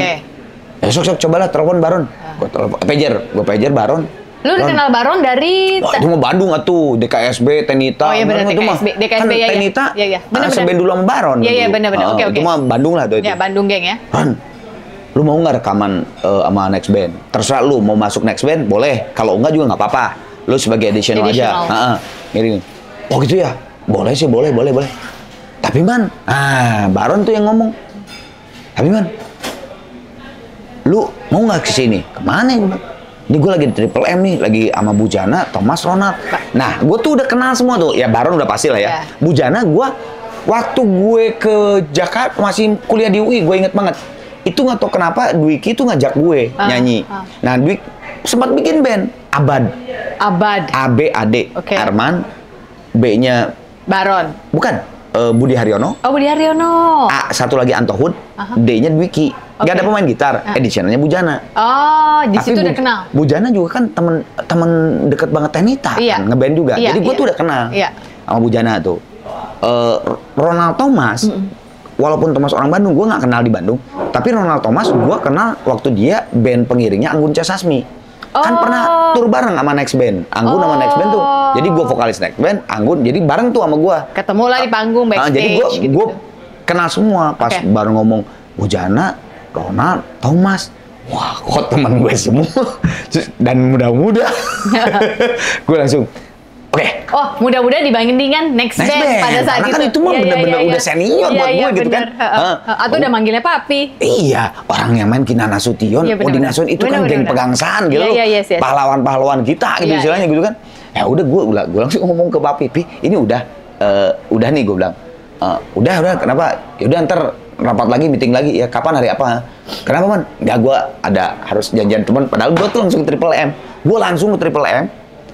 Oke. Sok cobalah telepon Baron. Gue telepon, gue pager Baron. Lu Ron. kenal Baron dari Wah, itu mah Bandung atuh, DKSB, Tenita. Oh iya benar, itu mah. DKSB, Kan ya, ya. Tenita, Iya, iya. Benar, seband dulu sama Baron. Iya, dulu. benar. Oke. Itu mah Bandung lah tuh itu. Ya, Bandung geng ya. Ron, lu mau nggak rekaman sama next band? Terserah lu mau masuk next band, boleh. Kalau enggak juga nggak apa-apa. Lu sebagai additional aja. Ngirim. Oh gitu ya? Boleh sih, boleh. Tapi man, Baron tuh yang ngomong. Tapi man, lu mau nggak kesini? Kemana gue? Ini gue lagi di Triple M nih, lagi sama Bujana, Thomas, Ronald. Nah, gue tuh udah kenal semua tuh. Ya Baron udah pasti lah ya. Ya. Bujana gue, waktu gue ke Jakarta masih kuliah di UI, gue inget banget. Itu nggak tahu kenapa Dwiki tuh ngajak gue nyanyi. Nah, Dwiki sempat bikin band Abad. ABAD. Oke. Arman, B-nya Baron. bukan Budi Haryono. Oh, Budi Haryono. Satu lagi Anto Hood, D-nya Dwiki. Nggak ada pemain gitar, additionalnya Bujana. Oh, di situ udah Bu- kenal. Bujana juga kan temen deket banget Tenita, Iya. kan, ngeband juga. Iya, Jadi gue iya. tuh udah kenal Iya. sama Bujana tuh. Ronald Thomas, walaupun Thomas orang Bandung, gue nggak kenal di Bandung. Tapi Ronald Thomas gue kenal waktu dia band pengiringnya Anggun C. Sasmi. Kan Oh. pernah tur bareng sama Next Band. Anggun sama Next Band tuh. Jadi gue vokalis Next Band, Anggun. Jadi bareng tuh sama gue. Ketemu lah di panggung backstage. Jadi gue gitu. kenal semua pas Oke. baru ngomong Bujana, Ronald, Thomas. Wah, kok teman gue semua dan muda-muda. Gue langsung Oke. Oh, mudah-mudahan dibandingkan next Next band band. pada saat Karena itu. kan itu mah bener-bener udah senior buat gue gitu kan. bener. Atau udah manggilnya papi. Iya, orang yang main Kinan Nasution, Iya, bener, Odi bener. Nasution itu Bener, kan bener, geng bener. pegangsaan gitu. Iya, yes. Pahlawan-pahlawan kita gitu Iya, istilahnya gitu kan. Ya udah gue langsung ngomong ke papi, "Pi, ini udah nih," gue bilang. Udah, kenapa? Ya udah ntar rapat lagi, meeting lagi. Ya kapan, hari apa? Kenapa, Man? Enggak, gue ada harus janjian teman. Padahal gue tuh langsung Triple M. Gue langsung ke Triple M.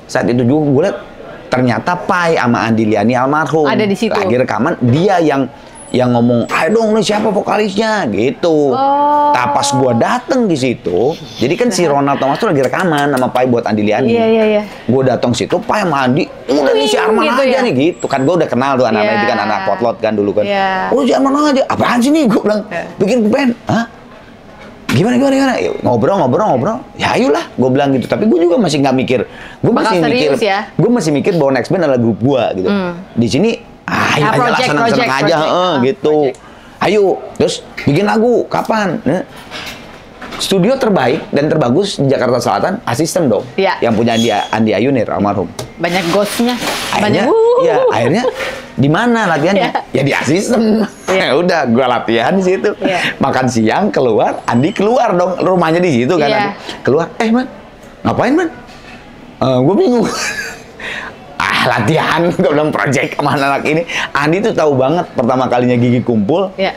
Saat itu juga gue liat ternyata Pai sama Andi Liani almarhum Ada di situ. lagi rekaman, dia yang ngomong, "Ayo dong, nih siapa vokalisnya?" gitu. Oh. Pas gua dateng di situ, jadi kan si Ronald Thomas tuh lagi rekaman sama Pai buat Andi Liani. Iya. Gua datang situ, Pai sama Andi, udah nih si Arman Gitu aja ya? nih gitu. Kan gua udah kenal tuh anak-anak Iya. itu kan anak potlot kan dulu kan. Iya. Oh, si Arman aja. Apaan sih nih? Gua bilang, bikin band. Hah? Gimana? Ya, ngobrol. Ya ayolah, gue bilang gitu. Tapi gue juga masih nggak mikir. Gue Bakal masih mikir. serius ya? Gue masih mikir bahwa next band adalah grup gue gitu. Di sini, ayo aja lah, seneng-seneng aja, gitu. Ayo, terus bikin lagu. Kapan? Studio terbaik dan terbagus di Jakarta Selatan, Asisten dong. Iya. Yang punya Andi Ayunir, almarhum. Banyak ghostnya. Akhirnya, ya, akhirnya di mana latihannya? Ya di Asisten. Ya udah, gua latihan di situ. Iya. Makan siang keluar, Andi keluar dong, rumahnya di situ kan. Iya. Andi. Keluar, Man, ngapain, Man? Gue bingung. Latihan, gue bilang project sama anak ini. Andi tuh tahu banget pertama kalinya Gigi kumpul. Iya.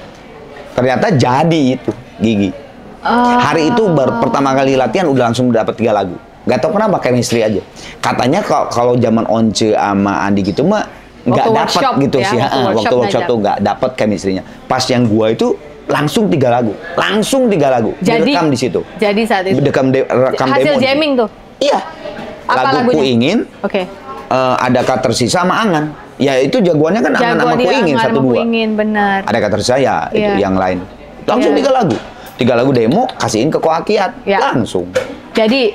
Ternyata jadi itu Gigi. Hari itu pertama kali latihan udah langsung dapat 3 lagu. Gak tau kenapa chemistry aja. Katanya kalau zaman Once sama Andi gitu mah nggak dapat gitu ya, sih. Waktu workshop tuh nggak dapat chemistry-nya. Pas yang gua itu langsung 3 lagu. Jadi direkam di situ. Jadi saat itu. Rekam Hasil demo. jamming tuh. Iya. Apa Lagu Ku lagunya? Ingin. Oke. Ada Kata Tersisa sama Angan. Ya itu jagoannya kan Angan sama Ku Ingin Angan satu sama Ku dua. Ingin, benar. Ada Kata Tersisa ya itu Iya. yang lain. Langsung Iya. 3 lagu. 3 lagu demo kasihin ke Koakiat. Iya. Langsung. Jadi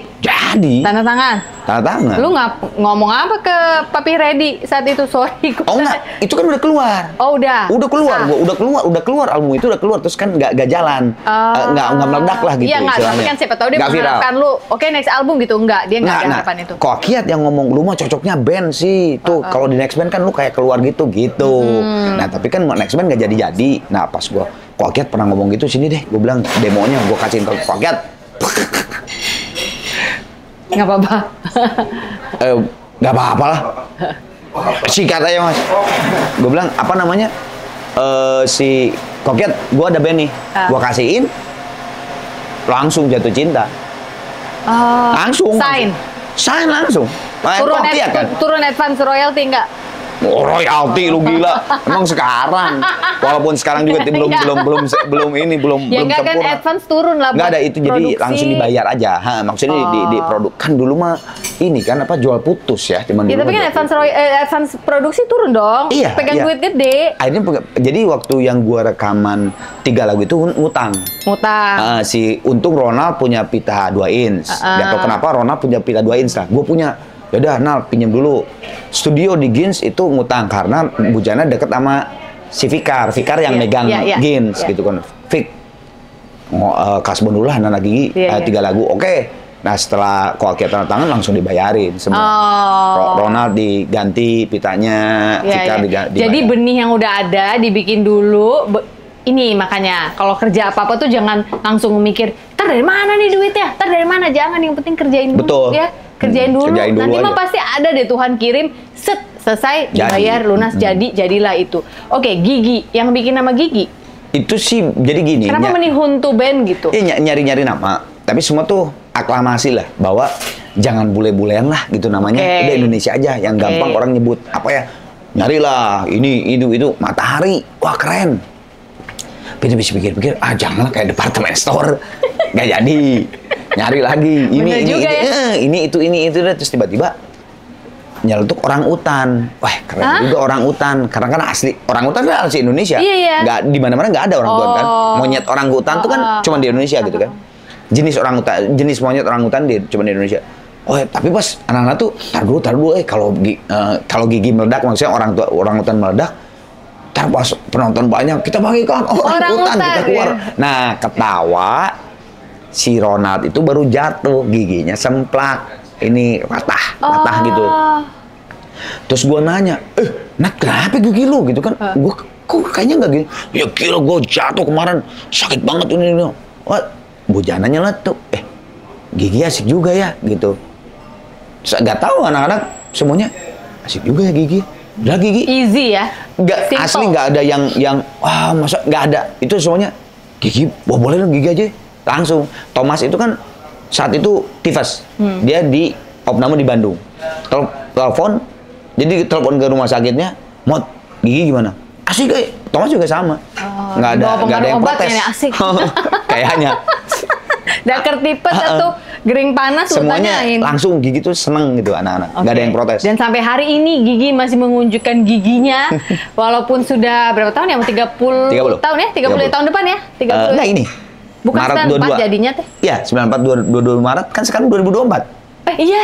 tanda tangan. Tanda tangan. Lu ngomong apa ke Papi Reddy saat itu? Sorry. Oh enggak, itu kan udah keluar. Oh udah. Udah keluar, Sah. gua udah keluar album itu udah keluar terus kan nggak jalan. Nggak meledak lah gitu Iya nggak, tapi istilahnya. kan siapa tahu dia Nggak viral. mengharapkan lu, oke next album gitu. Enggak, dia nggak ada harapan itu. Kok Kiat yang ngomong lu mah cocoknya band sih. Tuh kalau di next band kan lu kayak keluar gitu. Nah, tapi kan next band nggak jadi-jadi. Nah, pas gua Kok Kiat pernah ngomong gitu, sini deh. Gua bilang demonya gua kasihin ke Kok Kiat. Nggak apa-apa. Nggak apa-apa lah. Sikat aja mas. Gue bilang apa namanya si Kokiat, gue ada band nih, gue kasihin, langsung jatuh cinta. Langsung. Sign langsung. Turun advance royalty nggak? Royalty lu gila. Emang sekarang. Walaupun sekarang juga belum Ya nggak kan sempurna. advance turun lah. Nggak ada itu produksi. jadi langsung dibayar aja. Maksudnya di produk kan dulu mah ini kan apa jual putus ya. Cuman Ya dulu tapi mah kan jual advance produksi turun dong. Iya, Pegang iya. duit gede. Akhirnya jadi waktu yang gua rekaman 3 lagu itu ngutang. Si untung Ronald punya pita 2 inch. Gak tau kenapa Ronald punya pita 2 inch lah. Gua punya. Yaudah, Nal pinjam dulu. Studio di Gins itu ngutang karena Bujana deket sama si Fikar yang megang Gins gitu kan. Fik, kasbon dulu lah anak Gigi 3 lagu. Oke. Nah setelah Koakiat tanda tangan langsung dibayarin semua. Ronald diganti pitanya, Fikar dibayarin. Jadi benih yang udah ada dibikin dulu. Ini makanya kalau kerja apa-apa tuh jangan langsung mikir, "Tar dari mana nih duitnya? Tar dari mana?" Jangan, yang penting kerjain dulu. Betul. Ya. Kerjain dulu. Nanti mah aja. pasti ada deh Tuhan kirim, selesai dibayar lunas, jadilah itu. Oke, Gigi, yang bikin nama Gigi. Itu sih jadi gini. Kenapa mending Huntu Band gitu? Iya nyari-nyari nama, tapi semua tuh aklamasi lah bahwa jangan bule-bulean lah gitu namanya. Udah Indonesia aja yang gampang orang nyebut apa ya? Nyarilah ini itu Matahari. Wah, keren. Tapi bisa pikir-pikir, janganlah kayak department store. Nggak jadi. Nyari lagi ini itu terus tiba-tiba nyeletuk orang utan. Wah, keren juga orang utan karena kan asli orang utan kan asli Indonesia. Nggak di mana-mana nggak ada orang utan kan. Monyet orang utan tuh kan cuma di Indonesia gitu kan. Jenis monyet orang utan cuma di Indonesia. Oh, tapi pas anak-anak tuh tar dulu kalau gigi meledak, maksudnya orang utan meledak, tar pas penonton banyak kita bagikan orang utan kita keluar. Nah, ketawa si Ronald itu baru jatuh, giginya semplak, ini patah gitu. Terus gue nanya, Nat kenapa gigi lu gitu kan? Gue kok kayaknya nggak gini. Ya gila gue jatuh kemarin sakit banget ini. Wah, bujananya lah tuh. Gigi asik juga ya gitu. Gak tahu anak-anak semuanya asik juga ya gigi. Lah gigi Easy ya. nggak Simple. asli nggak ada yang wah masa nggak ada. Itu semuanya gigi boleh dong gigi aja langsung. Thomas itu kan saat itu tifus. Dia di opname di Bandung. Telepon, jadi telepon ke rumah sakitnya, Mot, gigi gimana? Asik kayak Thomas juga sama. Nggak ada Bawa pengaruh yang obat protes. ya, asik. Kayaknya. Dakar tipes atau gering panas lu Semuanya tanyain. langsung gigi tuh seneng gitu anak-anak. Nggak ada Oke. yang protes. Dan sampai hari ini Gigi masih mengunjukkan giginya walaupun sudah berapa tahun ya? 30 30. tahun ya? 30 tahun depan ya? 30. Enggak ini. Bukan Maret 94 22. jadinya teh. Iya, 94 22 Maret kan sekarang 2024. Iya.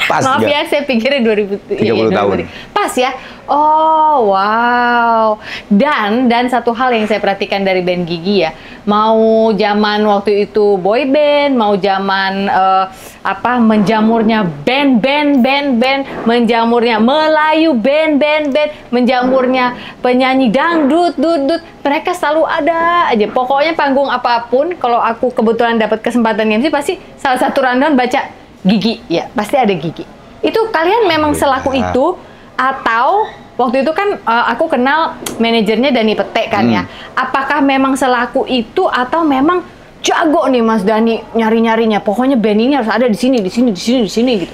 Pas Maaf juga. ya, saya pikirnya 2000 30 tahun. Pas ya. Oh, wow. Dan satu hal yang saya perhatikan dari band Gigi ya, mau zaman waktu itu boy band, mau zaman menjamurnya band, menjamurnya Melayu band, menjamurnya penyanyi dangdut, mereka selalu ada aja. Pokoknya panggung apapun, kalau aku kebetulan dapat kesempatan MC pasti salah satu rundown baca Gigi, ya pasti ada Gigi. Itu kalian memang selaku itu atau waktu itu kan aku kenal manajernya Dani Pete kan ya. Apakah memang selaku itu atau memang jago nih Mas Dani nyari-nyarinya? Pokoknya band ini harus ada di sini gitu.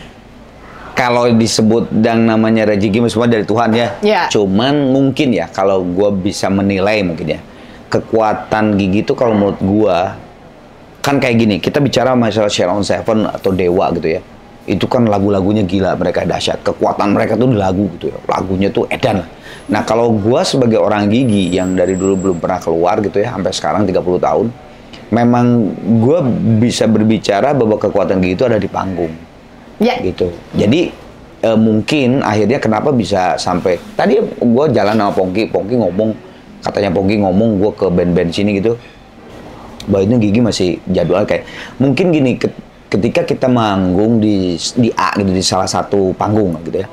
Kalau disebut yang namanya rezeki semua dari Tuhan ya. Ya. Cuman mungkin ya kalau gue bisa menilai mungkin ya kekuatan Gigi itu kalau menurut gue kan kayak gini. Kita bicara masalah Sheila on 7 atau Dewa gitu ya. Itu kan lagu-lagunya gila, mereka dahsyat. Kekuatan mereka tuh di lagu gitu ya. Lagunya tuh edan. Nah kalau gue sebagai orang Gigi yang dari dulu belum pernah keluar gitu ya sampai sekarang 30 tahun, memang gue bisa berbicara bahwa kekuatan Gigi itu ada di panggung. Ya. Gitu. Jadi mungkin akhirnya kenapa bisa sampai tadi gue jalan sama Pongki ngomong, katanya Pongki ngomong gue ke band-band sini gitu bahwa ini Gigi masih jadwal kayak mungkin gini ketika kita manggung di A gitu di salah satu panggung gitu ya,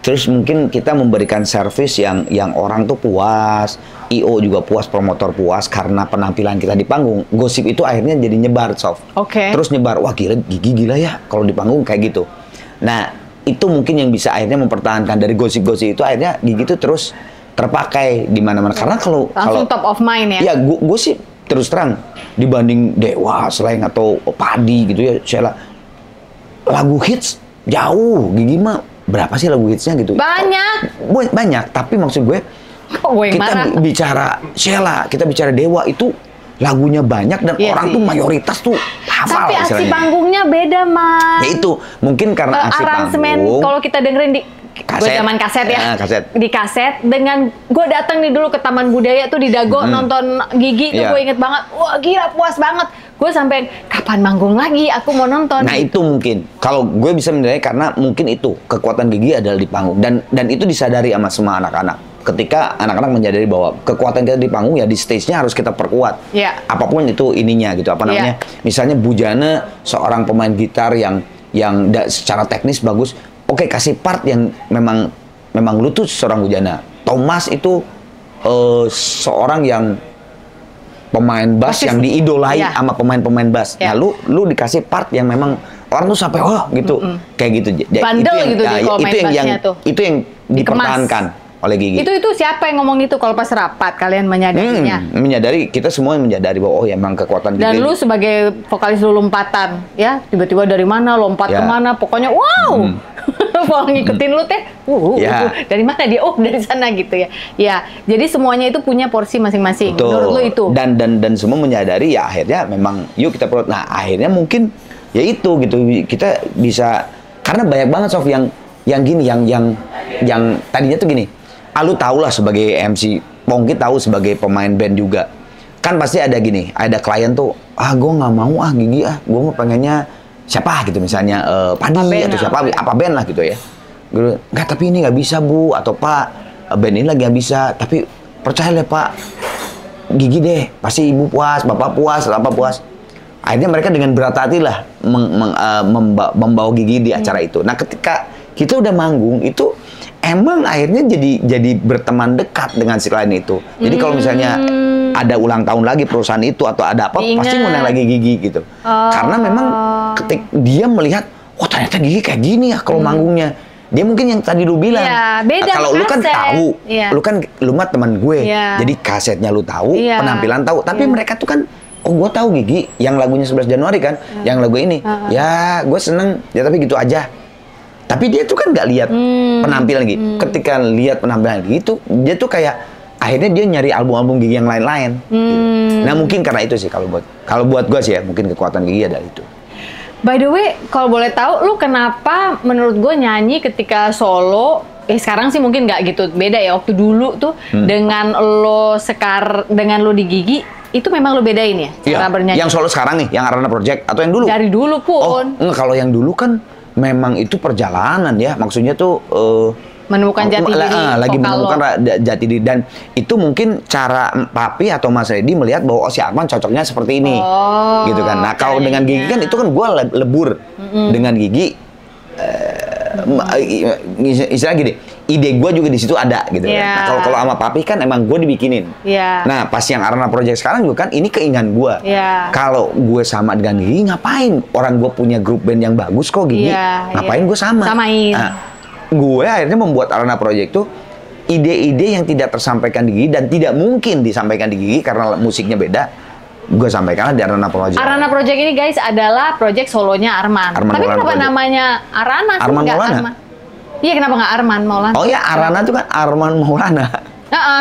terus mungkin kita memberikan servis yang orang tuh puas, IO juga puas, promotor puas karena penampilan kita di panggung, gosip itu akhirnya jadi nyebar soft. Oke. Terus nyebar, wah gila Gigi gila ya kalau di panggung kayak gitu. Nah itu mungkin yang bisa akhirnya mempertahankan dari gosip-gosip itu akhirnya Gigi itu terus terpakai di mana-mana karena kalau Langsung top of mind ya. ya gue sih terus terang dibanding Dewa, Slank atau Padi gitu ya, Sheila lagu hits jauh. Gigi mah berapa sih lagu hitsnya gitu? Banyak, tapi maksud gue Kok gue yang kita marah? bicara Sheila, kita bicara Dewa itu lagunya banyak dan Iya orang sih. tuh mayoritas tuh hafal Tapi aksi istilahnya. panggungnya beda, Mas. Ya itu mungkin karena aksi Aransemen panggung. kalau kita dengerin di gue zaman kaset ya. Kaset. Di kaset dengan gue datang nih dulu ke Taman Budaya tuh di Dago nonton Gigi tuh Iya. gue inget banget. Wah, gila puas banget. Gue sampai kapan manggung lagi? Aku mau nonton. Nah itu mungkin kalau gue bisa menilai karena mungkin itu kekuatan Gigi adalah di panggung dan itu disadari sama semua anak-anak. Ketika anak-anak menyadari bahwa kekuatan kita di panggung ya di stage-nya harus kita perkuat. Iya. Apapun itu ininya gitu apa namanya. Misalnya Bujana seorang pemain gitar yang secara teknis bagus. Oke, kasih part yang memang lu tuh seorang Bujana. Thomas itu seorang yang pemain bass yang diidolai Iya. sama pemain-pemain bass. Iya. Nah, lu dikasih part yang memang orang tuh sampai gitu. Kayak gitu. Bandel gitu dia kalau main bassnya tuh. Itu yang dipertahankan oleh Gigi. Itu siapa yang ngomong itu kalau pas rapat kalian menyadarinya? Menyadari, kita semua menyadari bahwa oh ya emang kekuatan Dan Gigi. lu sebagai vokalis lu lompatan, ya tiba-tiba dari mana lompat Ya. kemana, pokoknya wow, mau ngikutin lu teh, Ya. dari mana dia, dari sana gitu ya. Ya, jadi semuanya itu punya porsi masing-masing. Betul. Menurut lu itu? Dan semua menyadari ya akhirnya memang yuk kita perut. Nah akhirnya mungkin ya itu gitu kita bisa karena banyak banget Sof yang gini yang tadinya tuh gini. Lu tahu lah sebagai MC, Pongki tahu sebagai pemain band juga. Kan pasti ada gini, ada klien tuh, gue nggak mau Gigi gue mau pengennya siapa gitu misalnya Padi atau siapa apa band lah gitu ya. Gue nggak tapi ini nggak bisa Bu atau Pak band ini lagi nggak bisa tapi percaya deh Pak Gigi deh pasti Ibu puas, Bapak puas, apa puas. Akhirnya mereka dengan berat hati lah membawa Gigi di acara itu. Nah ketika kita udah manggung itu emang akhirnya jadi berteman dekat dengan si klien itu. Jadi kalau misalnya ada ulang tahun lagi perusahaan itu atau ada apa Diingat. pasti ngundang lagi Gigi gitu. Karena memang ketika dia melihat, wah ternyata Gigi kayak gini ya kalau manggungnya. Dia mungkin yang tadi lu bilang. Iya, beda kalau sama lu kan kaset. tahu, Iya. lu mah teman gue. Iya. Jadi kasetnya lu tahu, Iya. penampilan tahu. Tapi Iya. mereka tuh kan, oh gue tahu Gigi yang lagunya 11 Januari kan, yang lagu ini. Ya gue seneng, ya tapi gitu aja. Tapi dia tuh kan nggak lihat penampilan Gigi. Ketika lihat penampilan Gigi tuh, dia tuh kayak akhirnya dia nyari album-album Gigi yang lain-lain. Gitu. Nah mungkin karena itu sih kalau buat gue sih ya, mungkin kekuatan Gigi ada itu. By the way, kalau boleh tahu, lu kenapa menurut gue nyanyi ketika solo, sekarang sih mungkin nggak gitu beda ya, waktu dulu tuh dengan lo di Gigi, itu memang lo bedain ya cara Iya, bernyanyi? yang solo sekarang nih, yang Arana Project atau yang dulu? Dari dulu Oh, pun. enggak, kalau yang dulu kan memang itu perjalanan ya, maksudnya tuh Menemukan jati diri lagi vokal menemukan lo. jati diri, dan itu mungkin cara Papi atau Mas Reddy melihat bahwa si Arman cocoknya seperti ini, Oh, gitu kan. Nah kalau dengan Gigi kan itu kan gue lebur dengan Gigi, istilah gini, ide gue juga di situ ada gitu kan. Iya. Nah, kalau sama Papi kan emang gue dibikinin. Iya. Nah pas yang Arana Project sekarang juga kan ini keinginan gue. Iya. Kalau gue sama dengan Gigi ngapain? Orang gue punya grup band yang bagus kok Gigi. Iya, Ngapain iya. gue sama? Samain. Nah, gue akhirnya membuat Arana Project tuh ide-ide yang tidak tersampaikan di Gigi dan tidak mungkin disampaikan di Gigi karena musiknya beda. Gue sampaikanlah di Arana Project. Arana Project ini guys adalah project solonya Arman. Arman Tapi Maulana kenapa Project. namanya Arana sih? Arman Nggak Maulana? Arman? Iya, kenapa nggak Arman Maulana? Oh ya, Arana tuh kan Arman Maulana.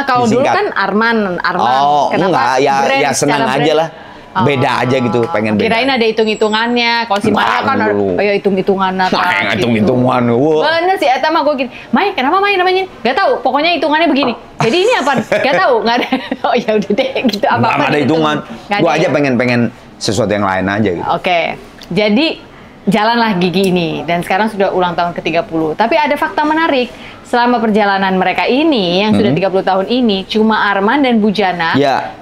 Kalau dulu Disingkat. kan Arman. Oh, enggak, ya senang secara aja lah. Beda aja gitu, pengen beda. Kirain ada hitung-hitungannya. Kalau si Maya kan ada, dulu. ayo hitung-hitungannya. Nah, hitung-hitungan. Wah. Bener sih, eta mah gue gini. Maya, kenapa Maya namanya? Gak tahu, pokoknya hitungannya begini. Jadi ini apa? Gak tahu, nggak ada. Oh ya udah deh, gitu. Apa-apa Nggak ada dihitung. hitungan. Nggak Gue ada aja ya? pengen sesuatu yang lain aja gitu. Oke, jadi jalanlah Gigi ini dan sekarang sudah ulang tahun ke-30. Tapi ada fakta menarik. Selama perjalanan mereka ini yang sudah 30 tahun ini cuma Arman dan Bujana. Ya.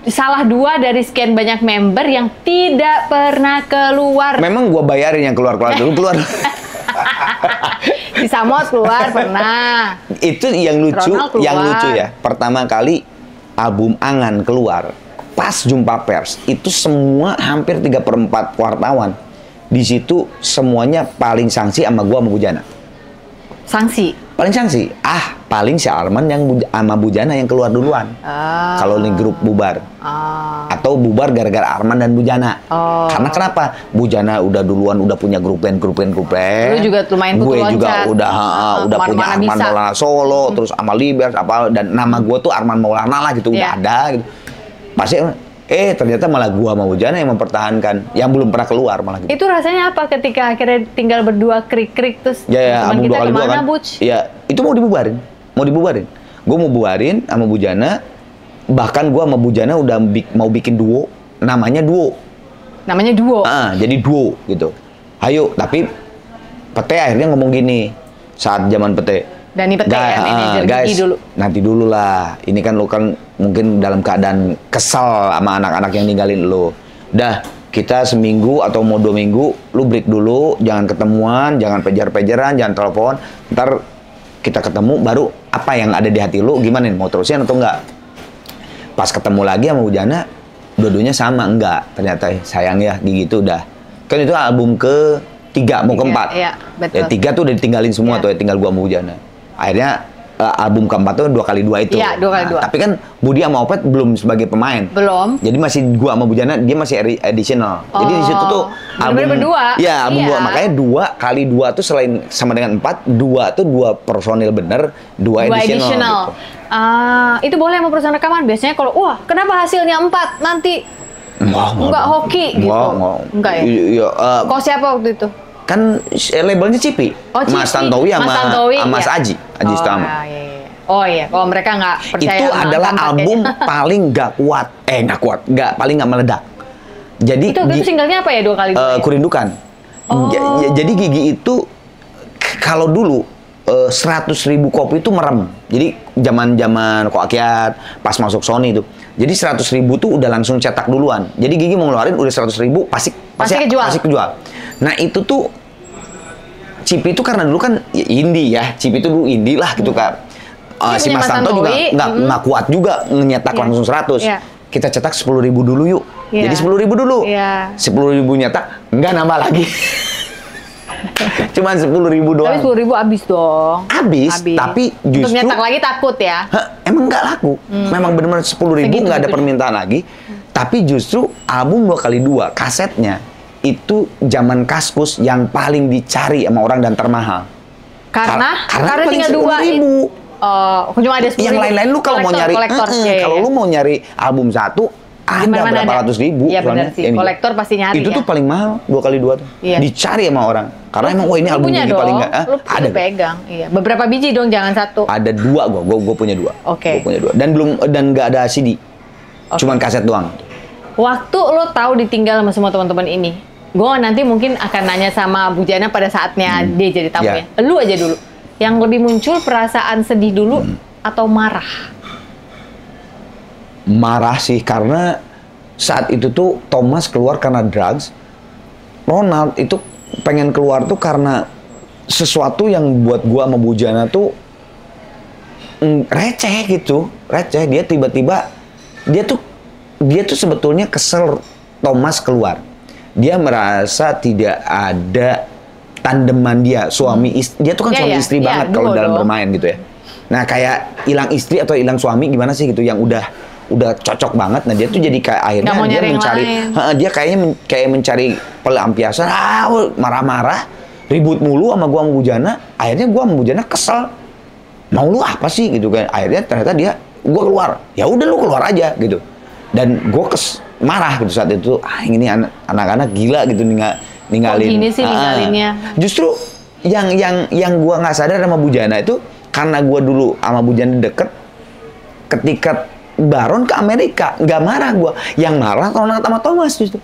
Salah dua dari sekian banyak member yang tidak pernah keluar. Memang gue bayarin yang keluar-keluar dulu keluar. Si Samot keluar pernah. Itu yang lucu, Ronald keluar. yang lucu ya. Pertama kali album Angan keluar, pas jumpa pers, itu semua hampir 3/4 wartawan. Di situ semuanya paling sanksi sama gua sama Bujana. Sanksi. Paling sanksi. Paling si Arman yang sama Bujana yang keluar duluan. Kalau nih grup bubar. Atau bubar gara-gara Arman dan Bujana. Karena kenapa? Bujana udah duluan, udah punya grup band. Lu juga lumayan Gue putu juga loncat. udah punya Kemana-mana Arman bisa. Maulana Solo, terus sama Libers dan nama gue tuh Arman Maulana lah gitu, udah Iya. ada gitu. Pasti ternyata malah gua sama Bujana yang mempertahankan, yang belum pernah keluar malah gitu. Itu rasanya apa ketika akhirnya tinggal berdua krik-krik terus Ya, teman album kita 2 kali 2 kemana, kan. Buc? Ya, itu mau dibubarin. Gue mau bubarin sama Bujana. Bahkan gue sama Bujana udah mau bikin duo, namanya duo. Namanya duo. Jadi duo gitu. Ayo, tapi Pete akhirnya ngomong gini saat zaman Pete. Dani Pete ya, manajer guys, Gigi dulu. nanti dulu lah. Ini kan lo kan mungkin dalam keadaan kesal sama anak-anak yang ninggalin lo. Dah, kita seminggu atau mau 2 minggu, lu break dulu, jangan ketemuan, jangan pejar-pejaran, jangan telepon. Ntar kita ketemu, baru apa yang ada di hati lu, gimana nih, mau terusin atau enggak? Pas ketemu lagi sama Bujana, dua-duanya sama, enggak. Ternyata sayang ya, Gigi itu udah. Kan itu album ke-3, mau ke-4. Iya, betul. 3 tuh udah ditinggalin semua Iya. tuh, tinggal gua sama Bujana. Akhirnya album ke-4 tuh 2 kali 2 itu. Iya, 2 kali 2. Tapi kan Budi sama Opet belum sebagai pemain. Belum. Jadi masih gua sama Bujana, dia masih additional. Jadi di situ tuh Bener-bener berdua. Iya, album Iya. 2. Makanya 2 kali 2 tuh selain sama dengan 4, 2 tuh 2 personil bener, 2 additional. Gitu. Itu boleh sama perusahaan rekaman. Biasanya kalau, kenapa hasilnya 4 nanti nggak hoki gitu. Enggak ya? Iya, Kok siapa waktu itu? kan labelnya Cipi. Oh, Cipi. Mas Tantowi sama Mas Tantowi, Mas iya. Aji Sutama. Iya. Oh iya, kalau mereka nggak percaya Itu sama adalah angka album empatnya. paling paling nggak meledak. Jadi Itu singlenya apa ya 2 kali 2? Kurindukan. Jadi Gigi itu kalau dulu 100.000 kopi itu merem. Jadi zaman Koakiat pas masuk Sony itu. Jadi 100.000 tuh udah langsung cetak duluan. Jadi Gigi mau ngeluarin udah 100.000 pasti kejual. Nah itu tuh Chip itu karena dulu kan ya, indie ya, Chip itu dulu indie lah gitu Kak. Dia Si punya Mas Mas Tanto juga Tantowi, nggak kuat juga nyetak Iya. langsung 100. Iya. Kita cetak 10.000 dulu yuk. Iya. Jadi 10.000 dulu. Iya. 10.000 nyetak, nggak nambah lagi. Cuman 10.000 doang. Tapi 10.000 habis dong. Habis, tapi Untuk justru nyetak lagi takut ya. emang nggak laku. Memang benar-benar 10.000 Segitu nggak ada gitu. permintaan lagi. Tapi justru album 2x2 kasetnya itu zaman Kaskus yang paling dicari sama orang dan termahal. Karena paling tinggal 2. 10.000. Cuma ada 10.000. Yang lain-lain lu kalau mau nyari, kalau lu mau nyari album satu ada Dimana-mana berapa ada. ratus ribu. Iya, benar soalnya. sih. Yang Kolektor pasti nyari itu ya. tuh paling mahal 2x2 tuh. Iya. Dicari sama orang. Karena emang wah ini Lu album punya Gigi dong. paling nggak. Lu Ada. pegang. Iya. Beberapa biji dong, jangan satu. Ada 2 gua punya 2. Oke. Gua punya 2. Dan nggak ada CD. Oke. Cuman kaset doang. Waktu lo tahu ditinggal sama semua teman-teman ini, gue nanti mungkin akan nanya sama Bu Jana pada saatnya dia jadi tamunya. Ya. Lu aja dulu. Yang lebih muncul perasaan sedih dulu atau marah? Marah sih karena saat itu tuh Thomas keluar karena drugs. Ronald itu pengen keluar tuh karena sesuatu yang buat gua sama Bu Jana tuh receh gitu. Receh, dia tiba-tiba dia tuh sebetulnya kesel Thomas keluar. Dia merasa tidak ada tandeman dia, suami istri. Dia tuh kan Iya, suami iya. istri Iya, banget kalau dulu dalam dong. bermain gitu ya. Nah, kayak hilang istri atau hilang suami gimana sih gitu yang udah cocok banget. Nah, dia tuh jadi kayak akhirnya Nggak mau dia nyari yang mencari lain. dia kayaknya kayak mencari pelampiasan, marah-marah, ribut mulu sama gua sama Bu Jana. Akhirnya gua sama Bu Jana kesel. Mau lu apa sih gitu kan. Akhirnya ternyata gua keluar. Ya udah lu keluar aja gitu. Dan gua marah gitu saat itu. Ini anak-anak gila gitu ninggalin. Kok gini sih ninggalinnya? Justru yang gua nggak sadar sama Bu Jana itu karena gua dulu sama Bu Jana deket, ketika Baron ke Amerika nggak marah gua, yang marah Ronald sama Thomas justru.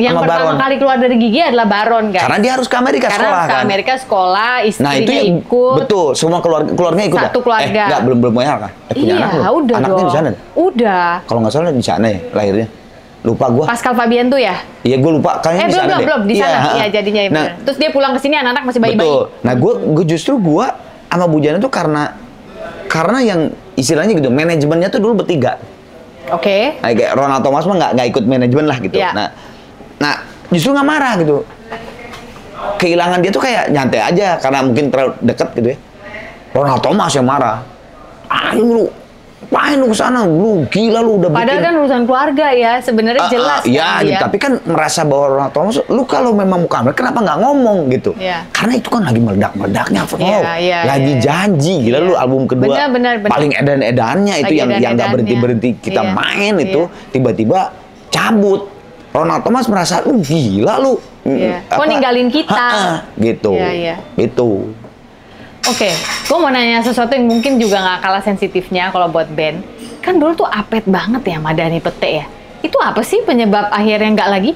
Yang Sama pertama Baron. kali keluar dari Gigi adalah Baron, guys. Karena dia harus ke Amerika Karena sekolah ke kan. Amerika sekolah, istrinya Nah itu yang ikut. betul, semua keluarganya ikut. Satu keluarga. Nggak, belum punya anak kan? Punya Iya, anak belum? udah Anaknya dong. di sana. Udah. Kalau nggak salah di sana ya lahirnya. Lupa gua. Pascal Fabian tuh ya? Iya gua lupa. Kayaknya di sana deh. belum di sana. Iya, Iya, jadinya ya Nah, bener. Terus dia pulang ke sini anak-anak masih bayi-bayi. betul. Nah, gua justru sama Bu Jana tuh karena yang istilahnya gitu, manajemennya tuh dulu bertiga. Oke. Nah, kayak Ronald Thomas mah nggak ikut manajemen lah gitu. Iya. Nah justru nggak marah gitu. Kehilangan dia tuh kayak nyantai aja karena mungkin terlalu deket gitu ya. Ronald Thomas yang marah. Ayo lu, ngapain lu kesana? Lu gila lu udah Padahal bikin. kan urusan keluarga ya, sebenarnya jelas Ya, kan dia. tapi kan merasa bahwa Ronald Thomas, lu kalau memang mau kamera, kenapa nggak ngomong gitu? Iya. Karena itu kan lagi meledak-meledaknya, Iya, lagi iya. janji, gila Iya. lu album kedua, Benar. paling edan-edannya itu Lagi yang nggak edan-edannya. berhenti kita Iya, main iya. itu, tiba-tiba cabut. Ronald Thomas merasa, lu gila lu. Iya. Kok ninggalin kita? Gitu. Iya, iya. Gitu. Oke, gue mau nanya sesuatu yang mungkin juga nggak kalah sensitifnya kalau buat band. Kan dulu tuh apet banget ya sama Dhani Pete ya. Itu apa sih penyebab akhirnya nggak lagi?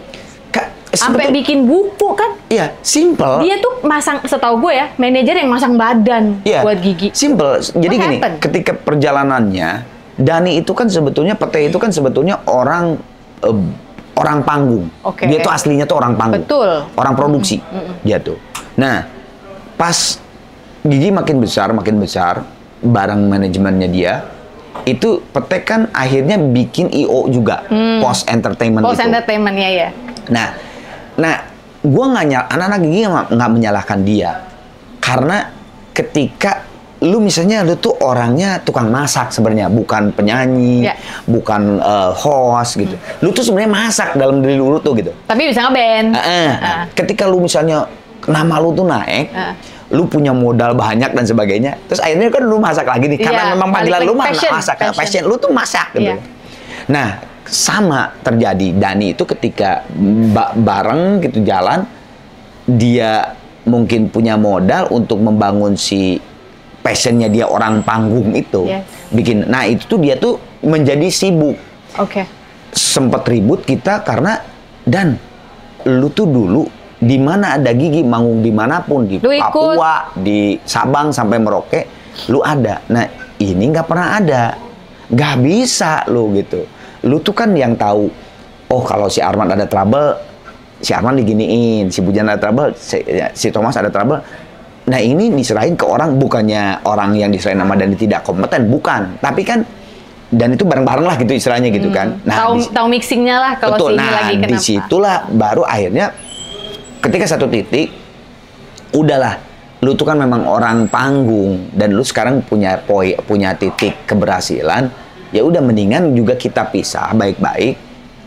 Sampai bikin buku kan? Iya, simple. Dia tuh masang, setahu gue ya, manajer yang masang badan Iya, buat Gigi. simple. Jadi What gini, happened? ketika perjalanannya, Dhani itu kan sebetulnya, Pete itu kan sebetulnya orang panggung. Oke. Dia tuh aslinya tuh orang panggung. Betul. Orang produksi. Dia tuh. Nah, pas Gigi makin besar, bareng manajemennya dia, itu Pete kan akhirnya bikin I.O. juga, Post Entertainment Post itu. entertainment ya. Nah, gue anak-anak Gigi nggak menyalahkan dia, karena ketika lu misalnya lu tuh orangnya tukang masak sebenarnya, bukan penyanyi, Ya. bukan host gitu. Lu tuh sebenarnya masak dalam diri lu tuh gitu. Tapi bisa ngeband. Ketika lu misalnya nama lu tuh naik, lu punya modal banyak dan sebagainya, terus akhirnya kan lu masak lagi nih, karena Iya, memang balik panggilan lagi lu mah passion, masak, passion lu tuh masak gitu. Iya. Nah, sama terjadi. Dhani itu ketika bareng gitu jalan, dia mungkin punya modal untuk membangun si passionnya dia orang panggung itu. Yes. Bikin, nah itu tuh dia tuh menjadi sibuk. Oke. Sempet ribut kita karena, Dan, lu tuh dulu di mana ada Gigi, manggung dimanapun, di Lu ikut. Papua, di Sabang sampai Merauke, lu ada. Nah ini nggak pernah ada, nggak bisa lu gitu. Lu tuh kan yang tahu, oh kalau si Arman ada trouble, si Arman diginiin, si Bujan ada trouble, si Thomas ada trouble, Nah ini diserahin ke orang, bukannya orang yang diserahin sama Dani tidak kompeten, bukan. Tapi kan, dan itu bareng-bareng lah gitu istilahnya gitu kan. Nah, tahu mixingnya lah kalau betul, sini lagi kenapa. disitulah baru akhirnya ketika satu titik, udahlah, lu tuh kan memang orang panggung dan lu sekarang punya titik keberhasilan, ya udah mendingan juga kita pisah baik-baik.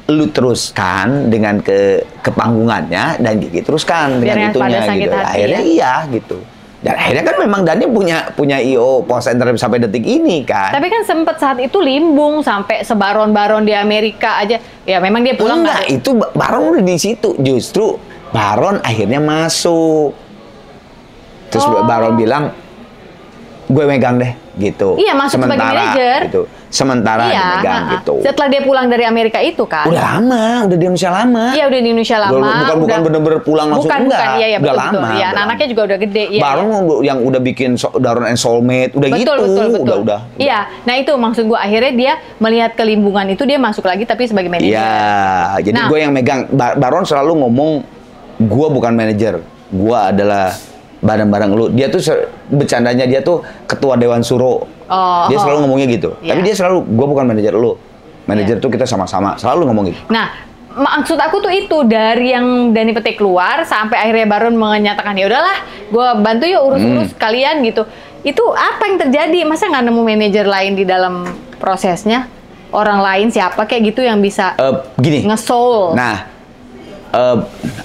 Lu teruskan dengan ke panggungannya dan Gigi teruskan dengan itunya gitu. Akhirnya iya gitu. Dan akhirnya kan memang Dani punya IO Pos Entertainment sampai detik ini kan. Tapi kan sempet saat itu limbung sampai sebaron-baron di Amerika aja. Ya memang dia pulang. Enggak, itu Baron udah di situ. Justru Baron akhirnya masuk. Terus Baron bilang, gue megang deh gitu. Iya, masuk sebagai manajer. Gitu. Sementara megang gitu. Setelah dia pulang dari Amerika itu kan. Udah lama, udah di Indonesia lama. Iya, udah di Indonesia lama. Bukan bener-bener pulang langsung. Bukan, iya, udah betul, lama. Iya, anaknya juga udah gede. Iya, Baron yang udah bikin Daron and Soulmate, udah betul, gitu. Betul. Udah. Iya, nah itu maksud gue, akhirnya dia melihat kelimbungan itu, dia masuk lagi tapi sebagai manajer. Iya, jadi gue yang megang. Baron selalu ngomong, gue bukan manajer, gue adalah bareng-bareng lu. Dia tuh bercandanya dia tuh ketua Dewan Suro. Dia selalu ngomongnya gitu. Yeah. Tapi dia selalu, gue bukan manajer lu. Manajer tuh kita sama-sama. Selalu ngomong gitu. Nah, maksud aku tuh itu dari yang Dani petik keluar sampai akhirnya Baron menyatakan ya udahlah, gue bantu ya urus-urus kalian gitu. Itu apa yang terjadi? Masa nggak nemu manajer lain di dalam prosesnya? Orang lain siapa kayak gitu yang bisa gini. nge-soul? Nah,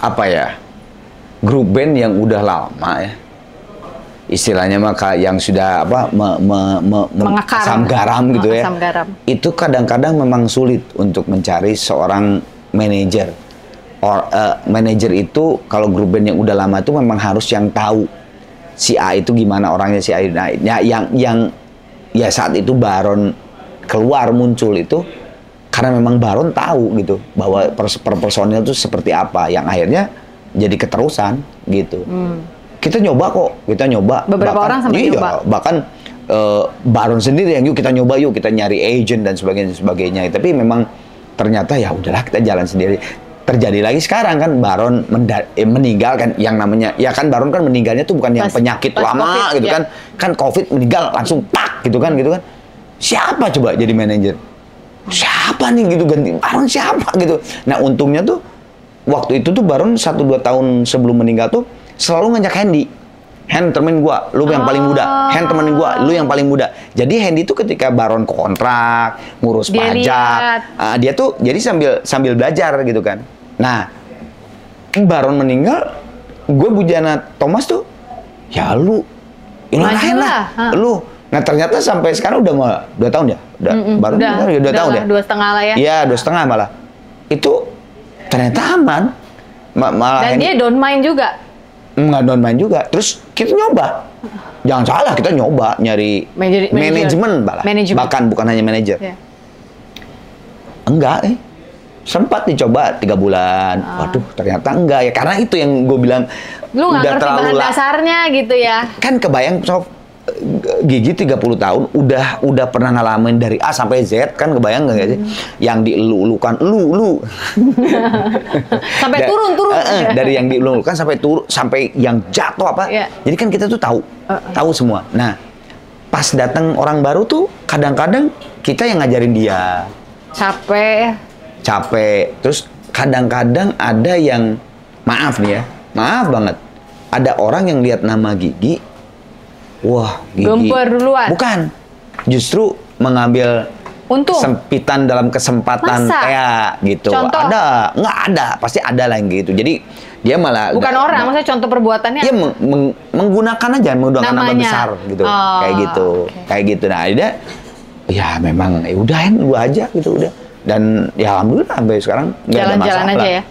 apa ya? Grup band yang udah lama ya, istilahnya maka yang sudah apa asam garam gitu ya. Asam garam. Itu kadang-kadang memang sulit untuk mencari seorang manajer. Manajer itu kalau grup band yang udah lama itu memang harus yang tahu si A itu gimana orangnya, si A. Nah, yang ya saat itu Baron keluar muncul itu karena memang Baron tahu gitu bahwa per personil itu seperti apa, yang akhirnya jadi keterusan gitu. Kita nyoba kok, kita nyoba. Beberapa orang sampai nyoba. Bahkan Baron sendiri yang yuk kita nyoba, yuk kita nyari agent dan sebagainya. Tapi memang ternyata ya udahlah kita jalan sendiri. Terjadi lagi sekarang kan Baron meninggal kan, yang namanya ya kan Baron kan meninggalnya tuh bukan yang penyakit lama COVID, gitu ya. kan COVID meninggal langsung pak gitu kan. Siapa coba jadi manajer? Siapa nih gitu ganti Baron siapa gitu. Nah untungnya tuh waktu itu tuh Baron 1-2 tahun sebelum meninggal tuh selalu ngajak Hendy. Hen, temenin gua, lu yang paling muda. Hen, temenin gua, lu yang paling muda. Jadi Hendy tuh ketika Baron kontrak, ngurus pajak, dia tuh jadi sambil belajar gitu kan. Nah, Baron meninggal, gue bujana Thomas tuh, ya lu, lain lah, lu. Nah ternyata sampai sekarang udah mau 2 tahun ya, Baron meninggal ya 2 tahun ya. 2,5 lah ya. Iya 2,5 malah. Itu ternyata aman. Malah dan dia don't mind juga. Nggak don't mind juga. Terus kita nyoba. Jangan salah, kita nyoba nyari manajemen malah. Bahkan bukan hanya manajer. Yeah. Enggak, sempat dicoba 3 bulan. Waduh, ternyata enggak ya. Karena itu yang gue bilang. Lu nggak ngerti bahan dasarnya gitu ya. Kan kebayang, Sof. Gigi 30 tahun udah pernah ngalamin dari A sampai Z, kan kebayang nggak sih? Yang dielu-elukan lu sampai turun dari yang dielu-elukan sampai turun sampai yang jatuh apa? Yeah. Jadi kan kita tuh tahu semua. Nah pas datang orang baru tuh kadang-kadang kita yang ngajarin dia. Capek. Terus kadang-kadang ada yang maaf nih ya, maaf banget. Ada orang yang lihat nama Gigi. Wah, Gigi. Gempur duluan. Bukan. Justru mengambil untung. Sempitan dalam kesempatan. Masa? Ya, gitu. Contoh? Ada. Nggak ada. Pasti ada lah yang gitu. Jadi, dia malah... Bukan orang, maksudnya contoh perbuatannya? Iya, menggunakan aja. Menggunakan nama besar. Gitu. Kayak gitu. Okay. Kayak gitu. Nah, dia... Ya, memang. Ya udah, lu aja gitu. Udah. Dan ya Alhamdulillah sampai sekarang nggak ada masalah. Jalan-jalan aja ya?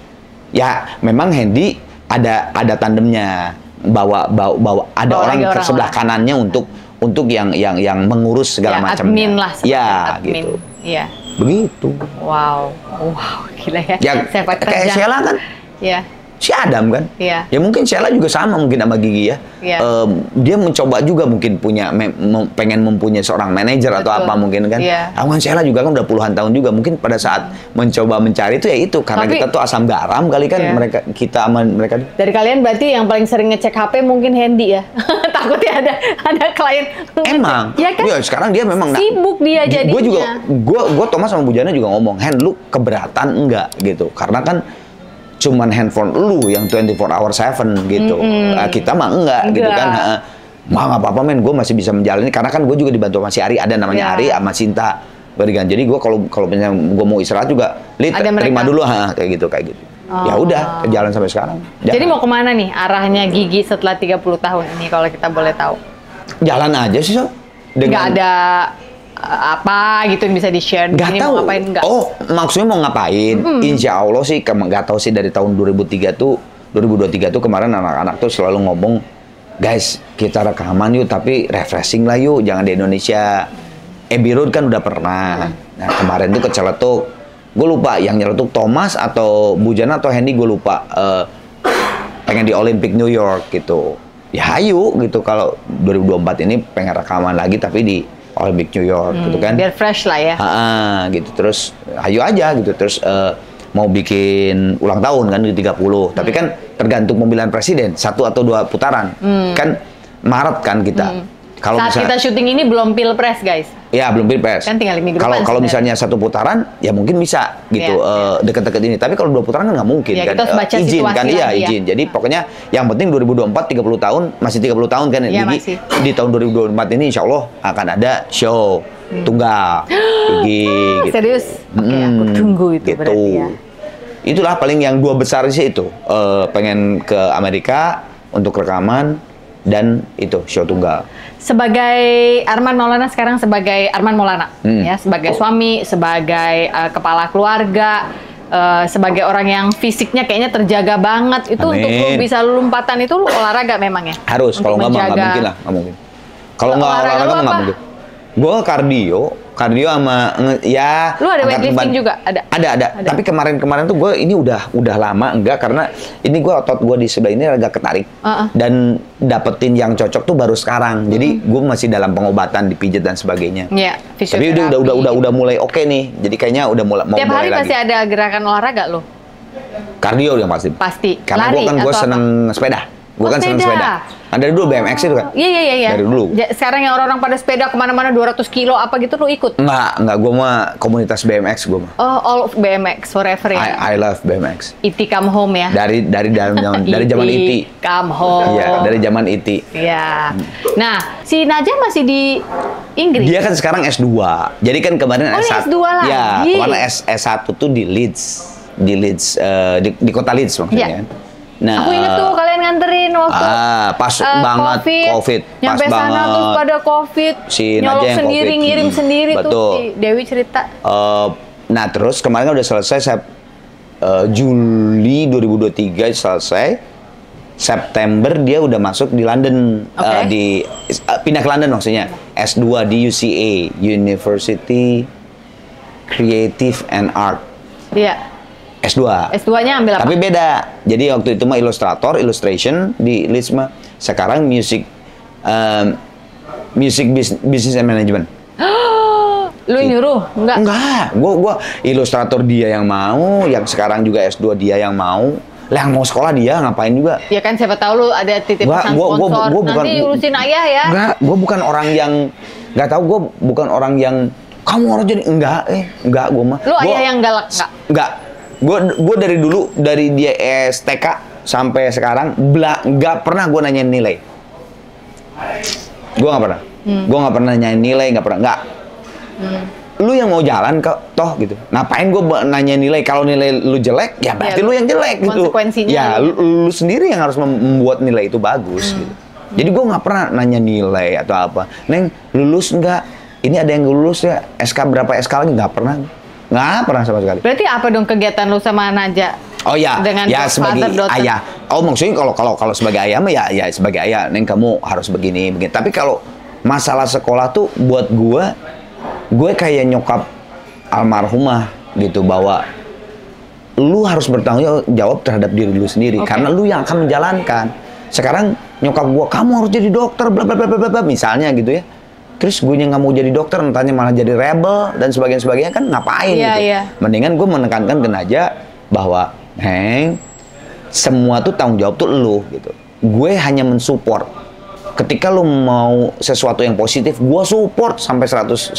Ya, memang Hendy ada tandemnya. Bawa ada orang ke sebelah kanannya untuk yang mengurus segala macamnya. Admin lah. Ya, admin. gitu. Iya. Begitu. Wow, gila ya. Ya kayak Sheila kan. Iya. si Adam kan. Iya. Ya mungkin Sheila juga sama mungkin sama Gigi ya. Iya. Dia mencoba juga mungkin pengen mempunyai seorang manajer atau Betul. apa mungkin kan. Iya. Aku kan Sheila juga kan udah puluhan tahun juga. Mungkin pada saat mencoba mencari itu ya itu karena Tapi- kita tuh asam garam kali kan Iya. kita sama mereka. Dari kalian berarti yang paling sering ngecek HP mungkin Hendy ya. Takutnya ada klien. Emang, Ya kan? ya sekarang dia memang Sibuk dia jadinya. Gue juga, gue Thomas sama Bu Jana juga ngomong, Hen, lu keberatan enggak gitu? Karena kan cuman handphone lu yang 24 hour 7 gitu. Kita mah enggak gitu kan. Mah nggak apa-apa men, gue masih bisa menjalani karena kan gue juga dibantu sama si Ari, ada namanya Ya. Ari sama Sinta. Jadi gue kalau misalnya gue mau istirahat juga, Lid, Ada terima mereka. dulu kayak gitu. Ya Oh. udah, jalan sampai sekarang. Jadi mau kemana nih arahnya Gigi setelah 30 tahun ini kalau kita boleh tahu? jalan aja sih, so. Nggak ada apa gitu yang bisa di-share di Nggak sini tahu. mau ngapain nggak? Oh, maksudnya mau ngapain? Insya Allah sih, nggak tahu sih dari tahun 2023 tuh kemarin anak-anak tuh selalu ngomong, guys kita rekaman yuk tapi refreshing lah yuk, jangan di Indonesia. Abbey Road kan udah pernah. Nah kemarin tuh ke Celetuk, gue lupa yang nyeletuk Thomas atau Bujana atau Hendy gue lupa. Pengen di Olympic New York gitu. Ya ayo gitu kalau 2024 ini pengen rekaman lagi tapi di Olympic New York gitu kan. Biar fresh lah ya. Gitu terus ayo aja gitu terus mau bikin ulang tahun kan di 30 tapi kan tergantung pemilihan presiden 1 atau 2 putaran kan Maret kan kita kalau Saat kita syuting ini belum pilpres guys. ya belum pilpres Kan tinggal minggu kalau depan kalau sebenarnya. misalnya 1 putaran ya mungkin bisa gitu Iya. deket-deket ini tapi kalau 2 putaran kan nggak mungkin Ya, kan kita harus baca izin situasi kan iya lagi ya. izin jadi pokoknya yang penting 2024 30 tahun masih 30 tahun kan Iya, Gigi masih. di tahun 2024 ini insya Allah akan ada show tunggal Gigi gitu. Serius? Oke, aku tunggu itu gitu. berarti ya. Itulah paling yang 2 besar sih itu. Pengen ke Amerika untuk rekaman dan itu show tunggal. Sebagai Arman Maulana sekarang sebagai Arman Maulana ya, sebagai suami, sebagai kepala keluarga, sebagai orang yang fisiknya kayaknya terjaga banget itu Amin. untuk lu bisa lompatan itu lu olahraga memang ya? Harus, Untuk kalau nggak menjaga- mungkin lah, nggak mungkin. Kalau nggak Olahraga olahraga lu nggak apa? mungkin. Gue kardio sama ya. Lu ada angkat weightlifting beban. juga? Ada. Tapi kemarin tuh gue ini udah lama enggak karena ini gue otot gue di sebelah ini agak ketarik dan dapetin yang cocok tuh baru sekarang. Jadi gue masih dalam pengobatan dipijat dan sebagainya. Iya, Tapi fisioterapi. udah mulai oke nih. Jadi kayaknya udah mulai mau Tiap mulai hari lagi. pasti ada gerakan olahraga lo? Kardio yang pasti. Pasti. Karena Lari gue atau seneng sepeda. Gue Oh, kan seneng sepeda. sepeda. Nah, dari dulu BMX itu kan. Iya. Dari dulu. Sekarang yang orang-orang pada sepeda kemana-mana 200 kilo apa gitu lu ikut? Enggak. Gue mah komunitas BMX gue mah. Oh, all of BMX forever ya? I love BMX. Iti come home ya? Dari zaman IT. Come home. Iya, dari zaman IT. Iya. Nah, si Najah masih di Inggris. Dia kan sekarang S2. Jadi kan kemarin Oh, ini S1. S2 lagi. Ya, kemarin S1 tuh di Leeds. Di kota Leeds maksudnya. Iya. Kan. Nah, Aku inget tuh kalian nganterin waktu pas banget COVID. Nyampe Pas sana banget. terus pada COVID. Si nyolok Najah yang sendiri, COVID. ngirim sendiri tuh Betul. si Dewi cerita. Nah terus kemarin kan udah selesai Juli 2023 selesai. September dia udah masuk di London. Oke. Pindah ke London maksudnya. S2 di UCA, University Creative and Art. Iya. S2. S2-nya ambil apa? Tapi beda. Jadi waktu itu mah illustration di Leeds mah. Sekarang music business and management. Lu nyuruh? Enggak. Gua ilustrator dia yang mau, yang sekarang juga S2 dia yang mau. Lah yang mau sekolah dia ngapain juga? Ya kan siapa tahu lu ada titip pesan Gua sponsor. bukan, Nanti urusin ayah ya. Enggak, gua bukan orang yang nggak tahu, gua bukan orang yang kamu harus jadi enggak gua mah. Lu ayah yang galak enggak? Enggak. Gua dari dulu dari dia STK sampai sekarang nggak pernah gua nanyain nilai. Gua nggak pernah. Gua nggak pernah nanyain nilai, nggak pernah. Nggak. Lu yang mau jalan toh gitu. Ngapain gua nanya nilai? Kalau nilai lu jelek, ya berarti Ya, lu yang jelek gitu. konsekuensinya Ya, lu. lu sendiri yang harus membuat nilai itu bagus gitu. Jadi gua nggak pernah nanya nilai atau apa. Neng, lulus nggak? Ini ada yang lulus ya? SK berapa SK lagi? Nggak pernah. Nggak pernah sama sekali. Berarti apa dong kegiatan lu sama Najah? Oh ya, Dengan ya sebagai father, daughter. ayah. Oh maksudnya kalau sebagai ayah mah ya sebagai ayah. Neng kamu harus begini. Tapi kalau masalah sekolah tuh buat gue kayak nyokap almarhumah gitu, bahwa lu harus bertanggung jawab terhadap diri lu sendiri. Oke. Karena lu yang akan menjalankan. Sekarang nyokap gua, kamu harus jadi dokter, bla bla bla bla bla, misalnya gitu ya. Terus gue yang nggak mau jadi dokter, entahnya malah jadi rebel dan sebagainya kan ngapain Iya, gitu. iya. Mendingan gue menekankan ke Naja bahwa, Heng, semua tuh tanggung jawab tuh lu gitu. Gue hanya mensupport. Ketika lu mau sesuatu yang positif, gue support sampai 100.000%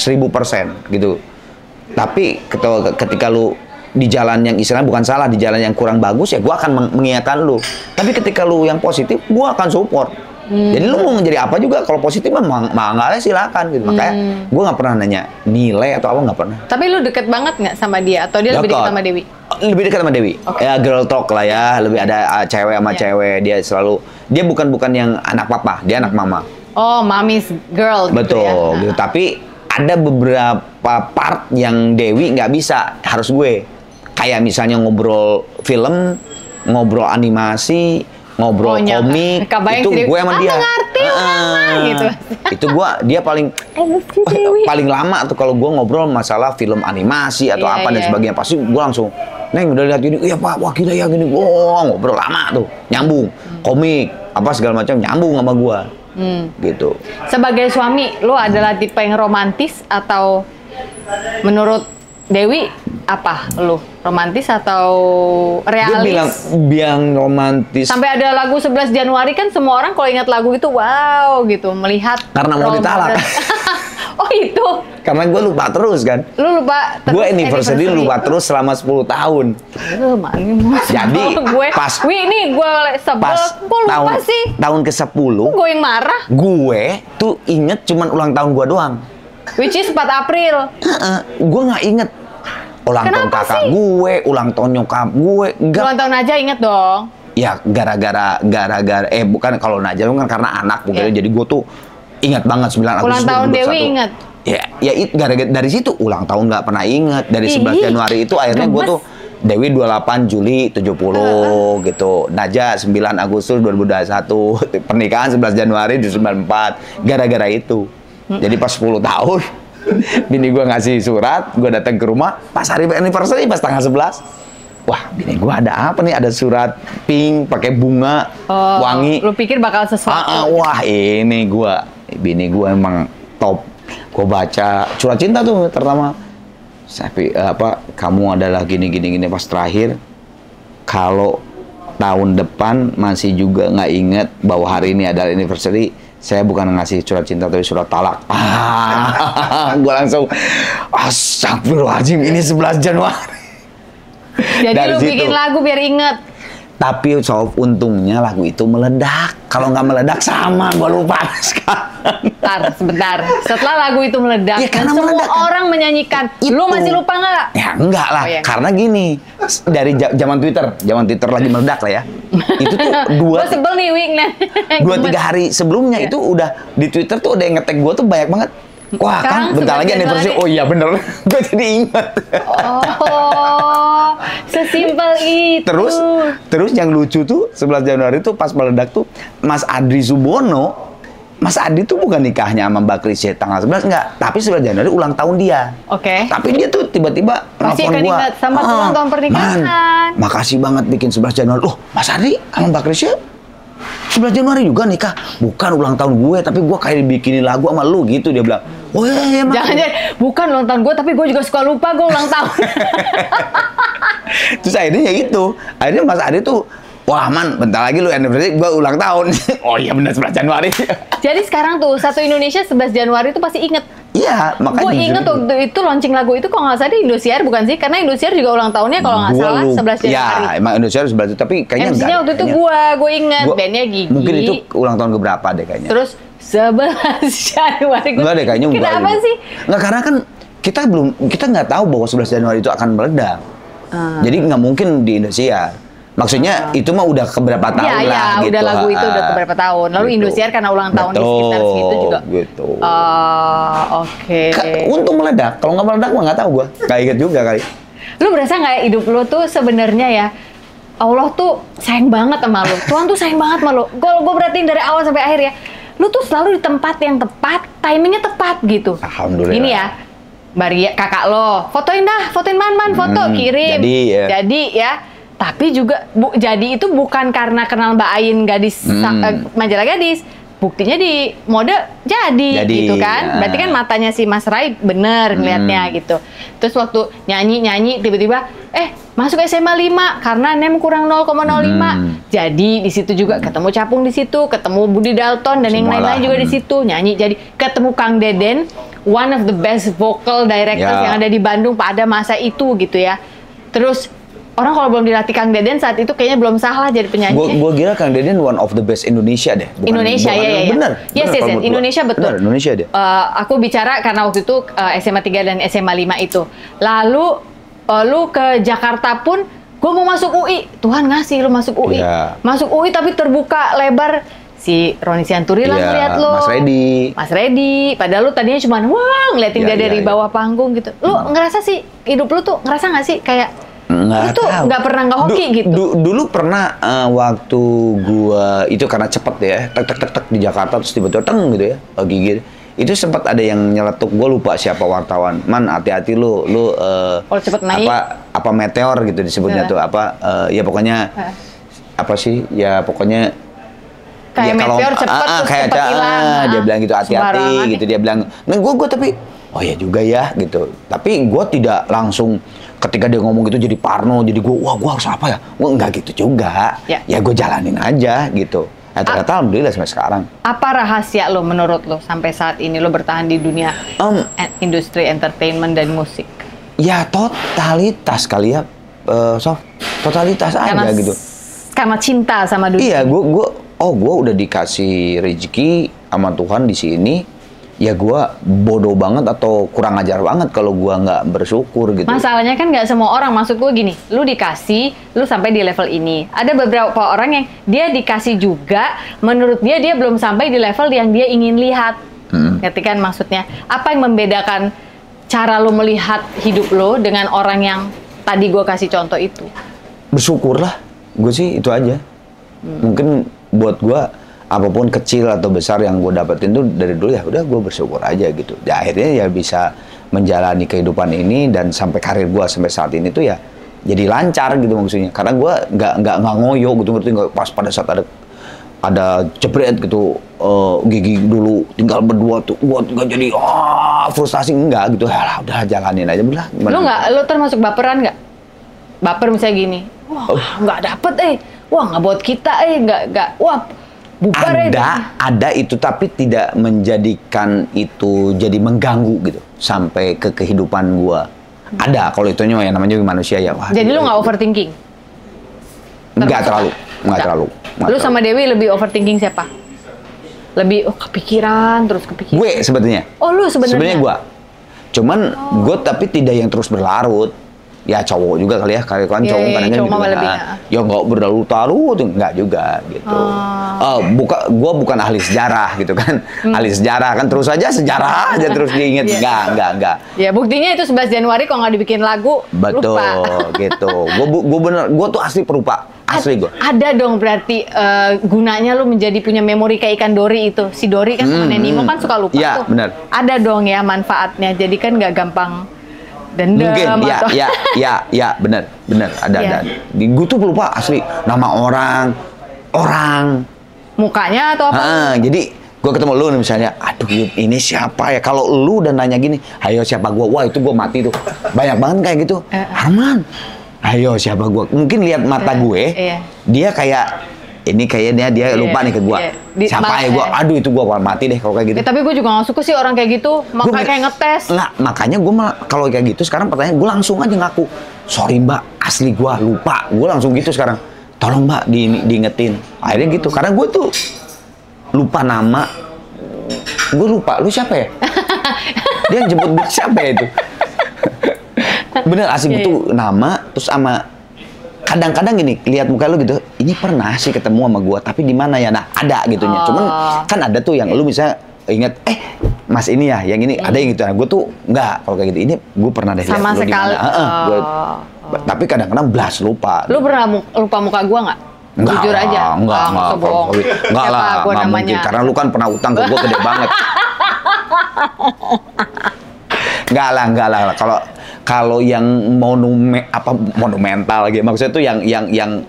gitu. Tapi ketika lu di jalan yang istilahnya bukan salah, di jalan yang kurang bagus ya gue akan mengingatkan lu. Tapi ketika lu yang positif, gue akan support. Jadi lu mau jadi apa juga kalau positif mah nggak silakan gitu. Makanya gue nggak pernah nanya nilai atau apa, nggak pernah. Tapi lu deket banget nggak sama dia atau dia lebih dekat sama Dewi? Lebih dekat sama Dewi. Oke. Ya girl talk lah ya, lebih ada cewek sama Iya. cewek. Dia selalu, dia bukan yang anak papa, dia anak mama. Oh, mommy's girl gitu ya. Betul gitu. Tapi ada beberapa part yang Dewi nggak bisa, harus gue. Kayak misalnya ngobrol film, ngobrol animasi, ngobrol Oh, komik, kebayang itu si Dewi, gue sama dia. ngerti gitu. Itu dia paling paling lama tuh kalau gue ngobrol masalah film animasi atau Iya, apa dan iya. sebagainya. Pasti gue langsung, Neng udah lihat ini, iya Pak, wah gila ya gini. Oh, ngobrol lama tuh, nyambung. Komik, apa segala macam nyambung sama gue. Gitu. Sebagai suami, lu adalah tipe yang romantis atau menurut Dewi apa lu? Romantis atau Gue bilang realis? romantis. Sampai ada lagu 11 Januari kan semua orang kalau ingat lagu itu wow gitu, melihat Karena mau role ditalak. model. Oh itu. Karena gue lupa terus kan. Lu lupa terus Gue anniversary lupa terus selama 10 tahun. Jadi, gue pas- Wih ini gue sebel, Pas kok lupa sih? tahun ke-10, Gue yang marah. gue tuh inget cuman ulang tahun gue doang. Which is 4 April. Gue nggak inget ulang tahun Kenapa kakak sih? gue, ulang tahun nyokap gue, enggak. Ulang tahun aja inget dong. Ya gara-gara bukan kalau Najwa kan karena anak mungkin Iya. jadi gue tuh ingat banget 9 Agustus Ulang tahun 2021. Dewi inget. Ya gara-gara dari situ ulang tahun nggak pernah inget. Dari 11 Ih, Januari itu akhirnya gue gemes. tuh Dewi 28 Juli 70 gitu. Najwa 9 Agustus 2021. Pernikahan 11 Januari di 94. Gara-gara itu. Jadi pas 10 tahun bini gue ngasih surat, gue datang ke rumah pas hari anniversary pas tanggal 11. Wah, bini gue ada apa nih? Ada surat pink pakai bunga wangi. Lu pikir bakal sesuatu? Wah, ini bini gue emang top. Gue baca surat cinta tuh pertama. Tapi kamu adalah gini pas terakhir. Kalau tahun depan masih juga nggak inget bahwa hari ini adalah anniversary, saya bukan ngasih surat cinta tapi surat talak. Gue langsung, astagfirullahaladzim, ini 11 Januari. Jadi Dari lu situ. bikin lagu biar inget. Tapi Sof, untungnya lagu itu meledak. Kalau nggak meledak sama, gue lupa sekarang. Sebentar. Setelah lagu itu meledak, Ya, dan karena semua meledak kan. orang menyanyikan. Itu. Lu masih lupa nggak? Ya enggak lah, Oh, iya. karena gini, dari zaman Twitter lagi meledak lah ya. Itu tuh Gue sebel nih, Wing. 2-3 hari sebelumnya itu udah di Twitter tuh udah yang nge-tag gue tuh banyak banget. Wah Sekarang kan, bentar 11 lagi anniversary. Januari. Oh iya bener, gue jadi ingat. Oh, sesimpel itu. Terus yang lucu tuh 11 Januari tuh pas meledak tuh Mas Adri Subono. Mas Adi tuh bukan nikahnya sama Mbak Krisya tanggal 11, enggak. Tapi 11 Januari ulang tahun dia. Oke. Tapi dia tuh tiba-tiba Pasti nelfon akan gua. ingat sama ulang tahun pernikahan. Man, makasih banget bikin 11 Januari. Loh, Mas Adi sama Mbak Krisya 11 Januari juga nikah. Bukan ulang tahun gue, tapi gue kayak bikinin lagu sama lu gitu. Dia bilang, oh iya, Mas. Jangan, bukan ulang tahun gue, tapi gue juga suka lupa gue ulang tahun. Terus akhirnya ya itu. Akhirnya Mas Adi tuh, wah man, bentar lagi lu anniversary, gue ulang tahun. Oh iya benar 11 Januari. Jadi sekarang tuh, satu Indonesia 11 Januari tuh pasti inget. Iya, makanya. Gue inget waktu itu launching lagu itu kalau nggak salah di Indosiar, bukan sih? Karena Indosiar juga ulang tahunnya kalau nggak salah 11 Januari. Ya, emang Indonesia harus 11, tapi kayaknya enggak. MC-nya waktu itu kayaknya. gue inget. Bandnya Gigi. Mungkin itu ulang tahun keberapa deh kayaknya. Terus 11 Januari. Enggak deh, kayaknya enggak. Kenapa sih? Enggak, karena kan kita nggak tahu bahwa 11 Januari itu akan meledak. Jadi nggak mungkin di Indosiar. Maksudnya itu mah udah keberapa tahun Iya, lah gitu. udah lagu itu udah beberapa tahun. Lalu Gitu. Indosiar karena ulang tahun di sekitar segitu juga. Gitu. Oke. Untung meledak. Kalau nggak meledak mah nggak tahu gua. Nggak inget juga kali. Lu berasa nggak hidup lu tuh sebenarnya ya, Allah tuh sayang banget sama lu. Tuhan tuh sayang banget sama lu. Gue perhatiin dari awal sampai akhir ya. Lu tuh selalu di tempat yang tepat, timingnya tepat gitu. Alhamdulillah. Gini ya, kakak lo, fotoin man, foto kirim. Jadi ya. Tapi juga jadi itu bukan karena kenal Mbak Ain gadis majalah gadis. Buktinya di mode jadi gitu kan. Berarti kan matanya si Mas Rai bener ngeliatnya gitu. Terus waktu nyanyi tiba-tiba masuk SMA 5 karena NEM kurang 0,05. Jadi di situ juga ketemu Capung di situ, ketemu Budi Dalton dan yang lain-lain juga di situ nyanyi. Jadi ketemu Kang Deden, one of the best vocal directors yang ada di Bandung pada masa itu gitu ya. Terus orang kalau belum dilatih Kang Deden saat itu kayaknya belum salah jadi penyanyi. Gue kira Kang Deden one of the best Indonesia deh. Indonesia ya. Bener. Yes, Indonesia betul. Bener, Indonesia deh. Aku bicara karena waktu itu SMA 3 dan SMA 5 itu. Lalu lu ke Jakarta pun gue mau masuk UI. Tuhan ngasih lu masuk UI. Masuk UI tapi terbuka lebar. Si Roni Sianturi lah ngeliat lo. Mas Reddy. Padahal lu tadinya cuma ngeliatin dia dari bawah panggung gitu. Lu ngerasa sih hidup lu tuh ngerasa nggak sih kayak itu nggak pernah nggak hoki gitu? Dulu pernah waktu gua itu karena cepet ya, tek di Jakarta terus tiba-tiba teng gitu ya, gigi. Itu sempat ada yang nyeletuk, gue lupa siapa wartawan. Man, hati-hati lu kalau cepet naik apa meteor gitu disebutnya tuh ya pokoknya apa sih ya pokoknya kayak meteor cepet kayak hilang. Dia bilang gitu hati-hati gitu, dia bilang. Nah gue tapi oh ya juga ya gitu. Tapi gue tidak langsung ketika dia ngomong gitu jadi parno, jadi gue harus apa ya? Gue enggak gitu juga. Ya gue jalanin aja gitu. Ternyata alhamdulillah sampai sekarang. Apa rahasia lo menurut lo sampai saat ini lo bertahan di dunia industri entertainment dan musik? Ya totalitas kali ya, totalitas aja gitu. Karena cinta sama dunia. Iya, gue udah dikasih rezeki sama Tuhan di sini. Ya gue bodoh banget atau kurang ajar banget kalau gue nggak bersyukur gitu. Masalahnya kan nggak semua orang, maksud gue gini, lu dikasih, lu sampai di level ini. Ada beberapa orang yang dia dikasih juga, menurut dia belum sampai di level yang dia ingin lihat. Ngerti kan maksudnya? Apa yang membedakan cara lu melihat hidup lu dengan orang yang tadi gue kasih contoh itu? Bersyukurlah, gue sih itu aja. Mungkin buat gue apapun kecil atau besar yang gue dapetin tuh dari dulu ya udah gue bersyukur aja gitu. Ya akhirnya ya bisa menjalani kehidupan ini dan sampai karir gue sampai saat ini tuh ya jadi lancar gitu maksudnya. Karena gue nggak ngoyo gitu, ngerti nggak, pas pada saat ada jebret gitu, Gigi dulu tinggal berdua tuh gue nggak jadi frustasi enggak gitu. Ya udah jalanin aja belah. Lu termasuk baperan nggak? Baper misalnya gini, nggak dapet nggak buat kita nggak bubar ada itu tapi tidak menjadikan itu jadi mengganggu gitu sampai ke kehidupan gua. Ada kalau itunya yang namanya manusia ya. Jadi lu nggak overthinking? Nggak terlalu. Lu sama Dewi lebih overthinking siapa? Lebih kepikiran terus kepikiran. Gue sebetulnya. Oh lu sebenarnya? Sebenarnya gua. Cuman gue tapi tidak yang terus berlarut. Ya cowok juga kali ya, kali kan cowok kadang-kadang gitu ya nggak berlarut-larut tuh nggak juga gitu. Gua bukan ahli sejarah gitu kan. Ahli sejarah kan terus aja sejarah aja terus diinget. Enggak. Ya buktinya itu 11 Januari kalau nggak dibikin lagu betul lupa. Gitu. Gue tuh asli pelupa. Asli gue. Ada dong berarti gunanya lu menjadi punya memori kayak ikan Dori itu. Si Dori kan sama Nemo kan suka lupa tuh. Bener. Ada dong ya manfaatnya. Jadi kan nggak gampang dendam. Mungkin ya bener ada. Gue tuh lupa asli nama orang mukanya atau apa. Jadi gue ketemu lu misalnya, aduh ini siapa ya, kalau lu udah nanya gini, ayo siapa gue, wah itu gue mati tuh. Banyak banget kayak gitu. Arman, ayo siapa gue, mungkin lihat mata gue, dia kayak ini kayaknya dia lupa nih ke gue. Siapa ya gue? Aduh itu gue mati deh kalau kayak gitu. Tapi gue juga gak suka sih orang kayak gitu. Makanya kayak ngetes. Nggak, makanya gue kalau kayak gitu sekarang pertanyaan gue langsung aja ngaku. Sorry mbak, asli gue lupa. Gue langsung gitu sekarang. Tolong mbak diingetin. Akhirnya gitu. Karena gue tuh lupa nama. Gue lupa. Lu siapa ya? Dia jemput siapa ya itu? Bener asli gitu nama terus sama. Kadang-kadang gini, lihat muka lu gitu, ini pernah sih ketemu sama gua, tapi di mana ya? Nah, ada gitunya. Cuman kan ada tuh yang lu bisa inget, Mas ini ya, yang ini ada yang gitu. Nah, gua tuh enggak kalau kayak gitu. Ini gua pernah deh lihat lu di mana. Tapi kadang-kadang blas lupa. Lu pernah lupa muka gua nggak? Jujur aja. Enggak lah, nggak mungkin. Karena lu kan pernah utang ke gua gede banget. Enggak lah. Kalau yang monumental gitu, maksudnya tuh yang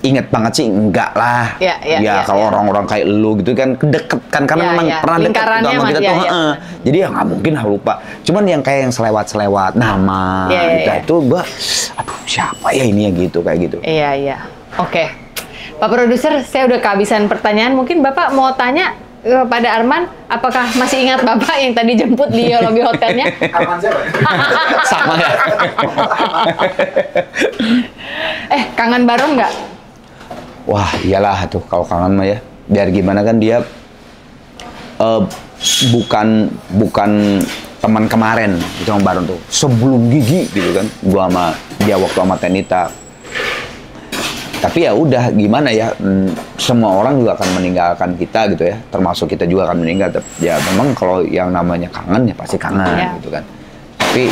inget banget sih enggak lah. Ya, kalau orang-orang kayak lu gitu kan deket kan karena memang pernah deket gitu sama kita tuh. Jadi ya nggak mungkin lupa. Cuman yang kayak yang selewat nama itu gua, aduh siapa ya ini ya gitu kayak gitu. Iya. Oke. Pak Produser, saya udah kehabisan pertanyaan. Mungkin Bapak mau tanya pada Arman, apakah masih ingat Bapak yang tadi jemput di lobi hotelnya? Arman siapa? Sama ya. Kangen Baron nggak? Wah, iyalah tuh kalau kangen mah ya. Biar gimana kan dia bukan teman kemarin itu sama Baron tuh. Sebelum Gigi gitu kan. Gua sama dia waktu sama Tenita. Tapi ya udah gimana ya, semua orang juga akan meninggalkan kita gitu ya. Termasuk kita juga akan meninggal. Ya memang kalau yang namanya kangen ya pasti kangen gitu kan. Tapi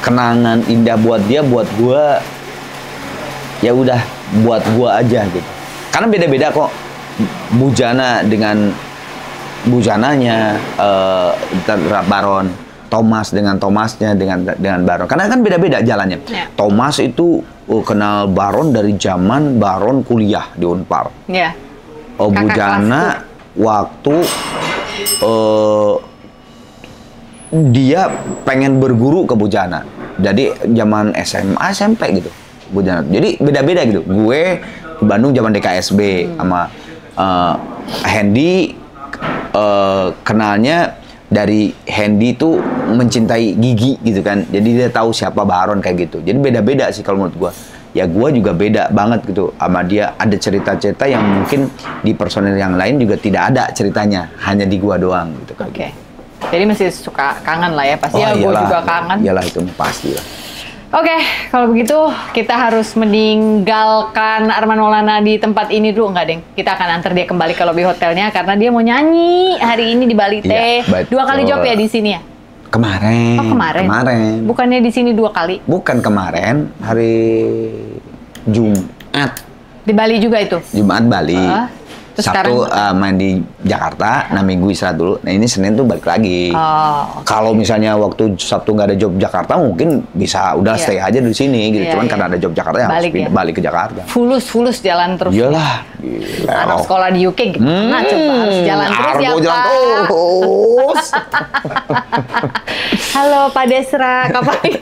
kenangan indah buat dia, buat gua ya udah buat gua aja gitu. Karena beda-beda kok Bujana dengan Bujananya, Baron, Thomas dengan Thomasnya, dengan Baron. Karena kan beda-beda jalannya. Thomas itu kenal Baron dari zaman Baron kuliah di Unpar. Bujana waktu dia pengen berguru ke Bujana. Jadi zaman SMA, SMP gitu. Bujana. Jadi beda-beda gitu. Gue di Bandung zaman DKSB sama Hendy kenalnya dari Hendy tuh mencintai Gigi gitu kan. Jadi dia tahu siapa Baron kayak gitu. Jadi beda-beda sih kalau menurut gue. Ya gue juga beda banget gitu sama dia. Ada cerita-cerita yang mungkin di personil yang lain juga tidak ada ceritanya. Hanya di gue doang gitu kan. Oke. Jadi masih suka kangen lah ya, pasti gue juga kangen. Iyalah itu pasti lah. Oke, kalau begitu kita harus meninggalkan Arman Maulana di tempat ini dulu, nggak Deng? Kita akan antar dia kembali ke lobi hotelnya karena dia mau nyanyi hari ini di Bali Teh. 2 kali job ya di sini ya? Kemarin. Oh kemarin? Bukannya di sini 2 kali? Bukan kemarin, hari Jumat. Di Bali juga itu? Jumat Bali. Terus Sabtu main di Jakarta, nah Minggu istirahat dulu. Nah ini Senin tuh balik lagi. Kalau misalnya waktu Sabtu nggak ada job Jakarta, mungkin bisa udah stay aja di sini gitu. Cuman karena ada job Jakarta ya harus balik ke Jakarta. Fulus jalan terus. Iyalah. Anak sekolah di UK gimana coba harus jalan terus ya Pak? Jalan terus. Halo Pak Desra, kapan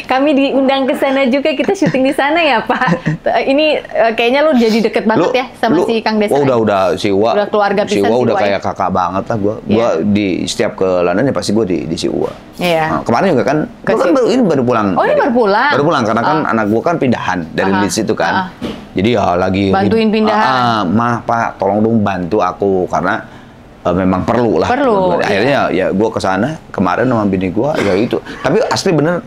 kami diundang ke sana juga, kita syuting di sana ya Pak? Ini kayaknya lu jadi deket banget ya sama si Kang Desra. Udah si Uwa. Udah keluarga pisan si Uwa udah ya? kayak kakak banget lah gua. Gua di setiap ke London ya pasti gua di si Uwa. Iya. Nah, kemarin juga kan, gua kan baru pulang. Oh ini baru pulang? Baru pulang karena kan anak gua kan pindahan dari Leeds itu kan. Jadi ya lagi bantuin pindahan. Mah Pak, tolong dong bantu aku karena memang perlu lah. Akhirnya ya gua kesana kemarin sama bini gua ya itu. Tapi asli bener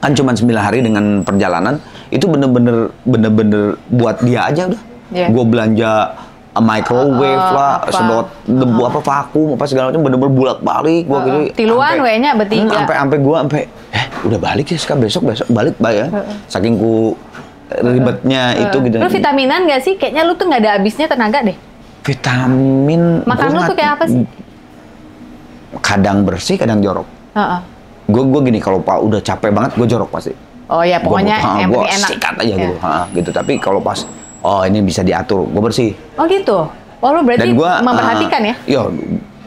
kan cuma 9 hari dengan perjalanan itu bener-bener buat dia aja udah. Gua belanja microwave lah, sedot debu vakum apa segala macam bener-bener bolak-balik gua gitu. Tiluan we-nya bertiga. Sampai gua udah balik ya sekarang besok balik ya. Saking ku ribetnya itu gitu. Lu vitaminan nggak sih? Kayaknya lu tuh nggak ada habisnya tenaga deh. Vitamin. Makan lu tuh kayak apa sih? Kadang bersih, kadang jorok. Gue gini kalau Pak udah capek banget, gue jorok pasti. Oh ya pokoknya yang penting enak. Sikat aja gitu. Tapi kalau pas ini bisa diatur, gue bersih. Oh gitu. Oh lu berarti memperhatikan ya? Iya,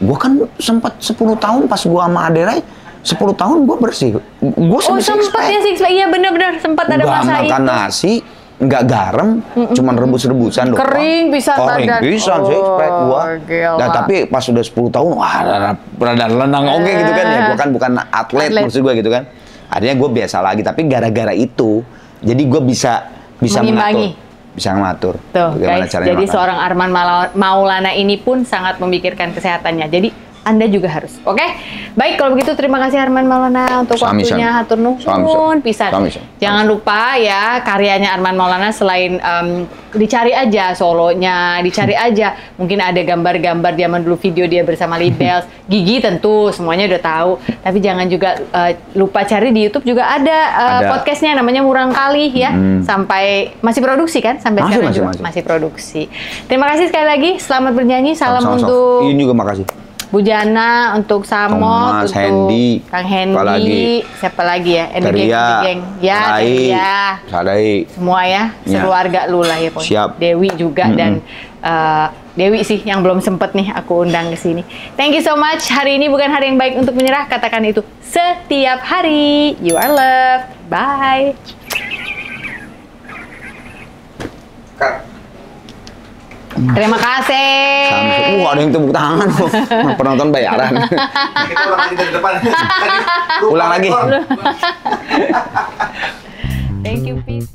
gue kan sempat 10 tahun pas gue sama Aderai, 10 tahun gue bersih. Gue sempat ya six-pack. Iya benar-benar sempat ada masa itu. Makan nasi, nggak garam, cuman rebus-rebusan doang. Kering pisan badan. Kering pisan six-pack gue. Nah tapi pas udah 10 tahun, wah rada lenang oke gitu kan. Ya gue kan bukan atlet maksud gue gitu kan. Artinya gue biasa lagi, tapi gara-gara itu, jadi gue bisa mengatur. Bisa ngatur. Tuh guys, jadi seorang Arman Maulana ini pun sangat memikirkan kesehatannya. Jadi Anda juga harus. Oke? Baik, kalau begitu terima kasih Arman Maulana untuk Sami-sami. waktunya. Hatur nuhun pisan. Sami-sami. Jangan lupa ya karyanya Arman Maulana selain dicari aja solonya, dicari aja. Mungkin ada gambar-gambar zaman dulu video dia bersama Libels, Gigi tentu semuanya udah tahu. Tapi jangan juga lupa cari di YouTube juga ada podcastnya namanya Murang Kali ya. Sampai masih produksi kan sampai sekarang juga masih produksi. Terima kasih sekali lagi. Selamat bernyanyi. Salam Sama-sama. untuk Ini juga makasih. Bu Jana, untuk Samot, Thomas, untuk Hendy, Kang Hendy, apa lagi? siapa lagi ya? Teria, Geng. Ya, Teria. Sadai. Semua ya, Ya. sekeluarga lu lah ya, Pon. Siap. Dewi juga dan Dewi sih yang belum sempet nih aku undang ke sini. Thank you so much. Hari ini bukan hari yang baik untuk menyerah. Katakan itu setiap hari. You are loved. Bye. Kak, Terima kasih. Ada yang tepuk tangan. Penonton bayaran. kita ulang lagi dari depan. Tadi lupa Ulang lagi. rekor. Thank you, peace.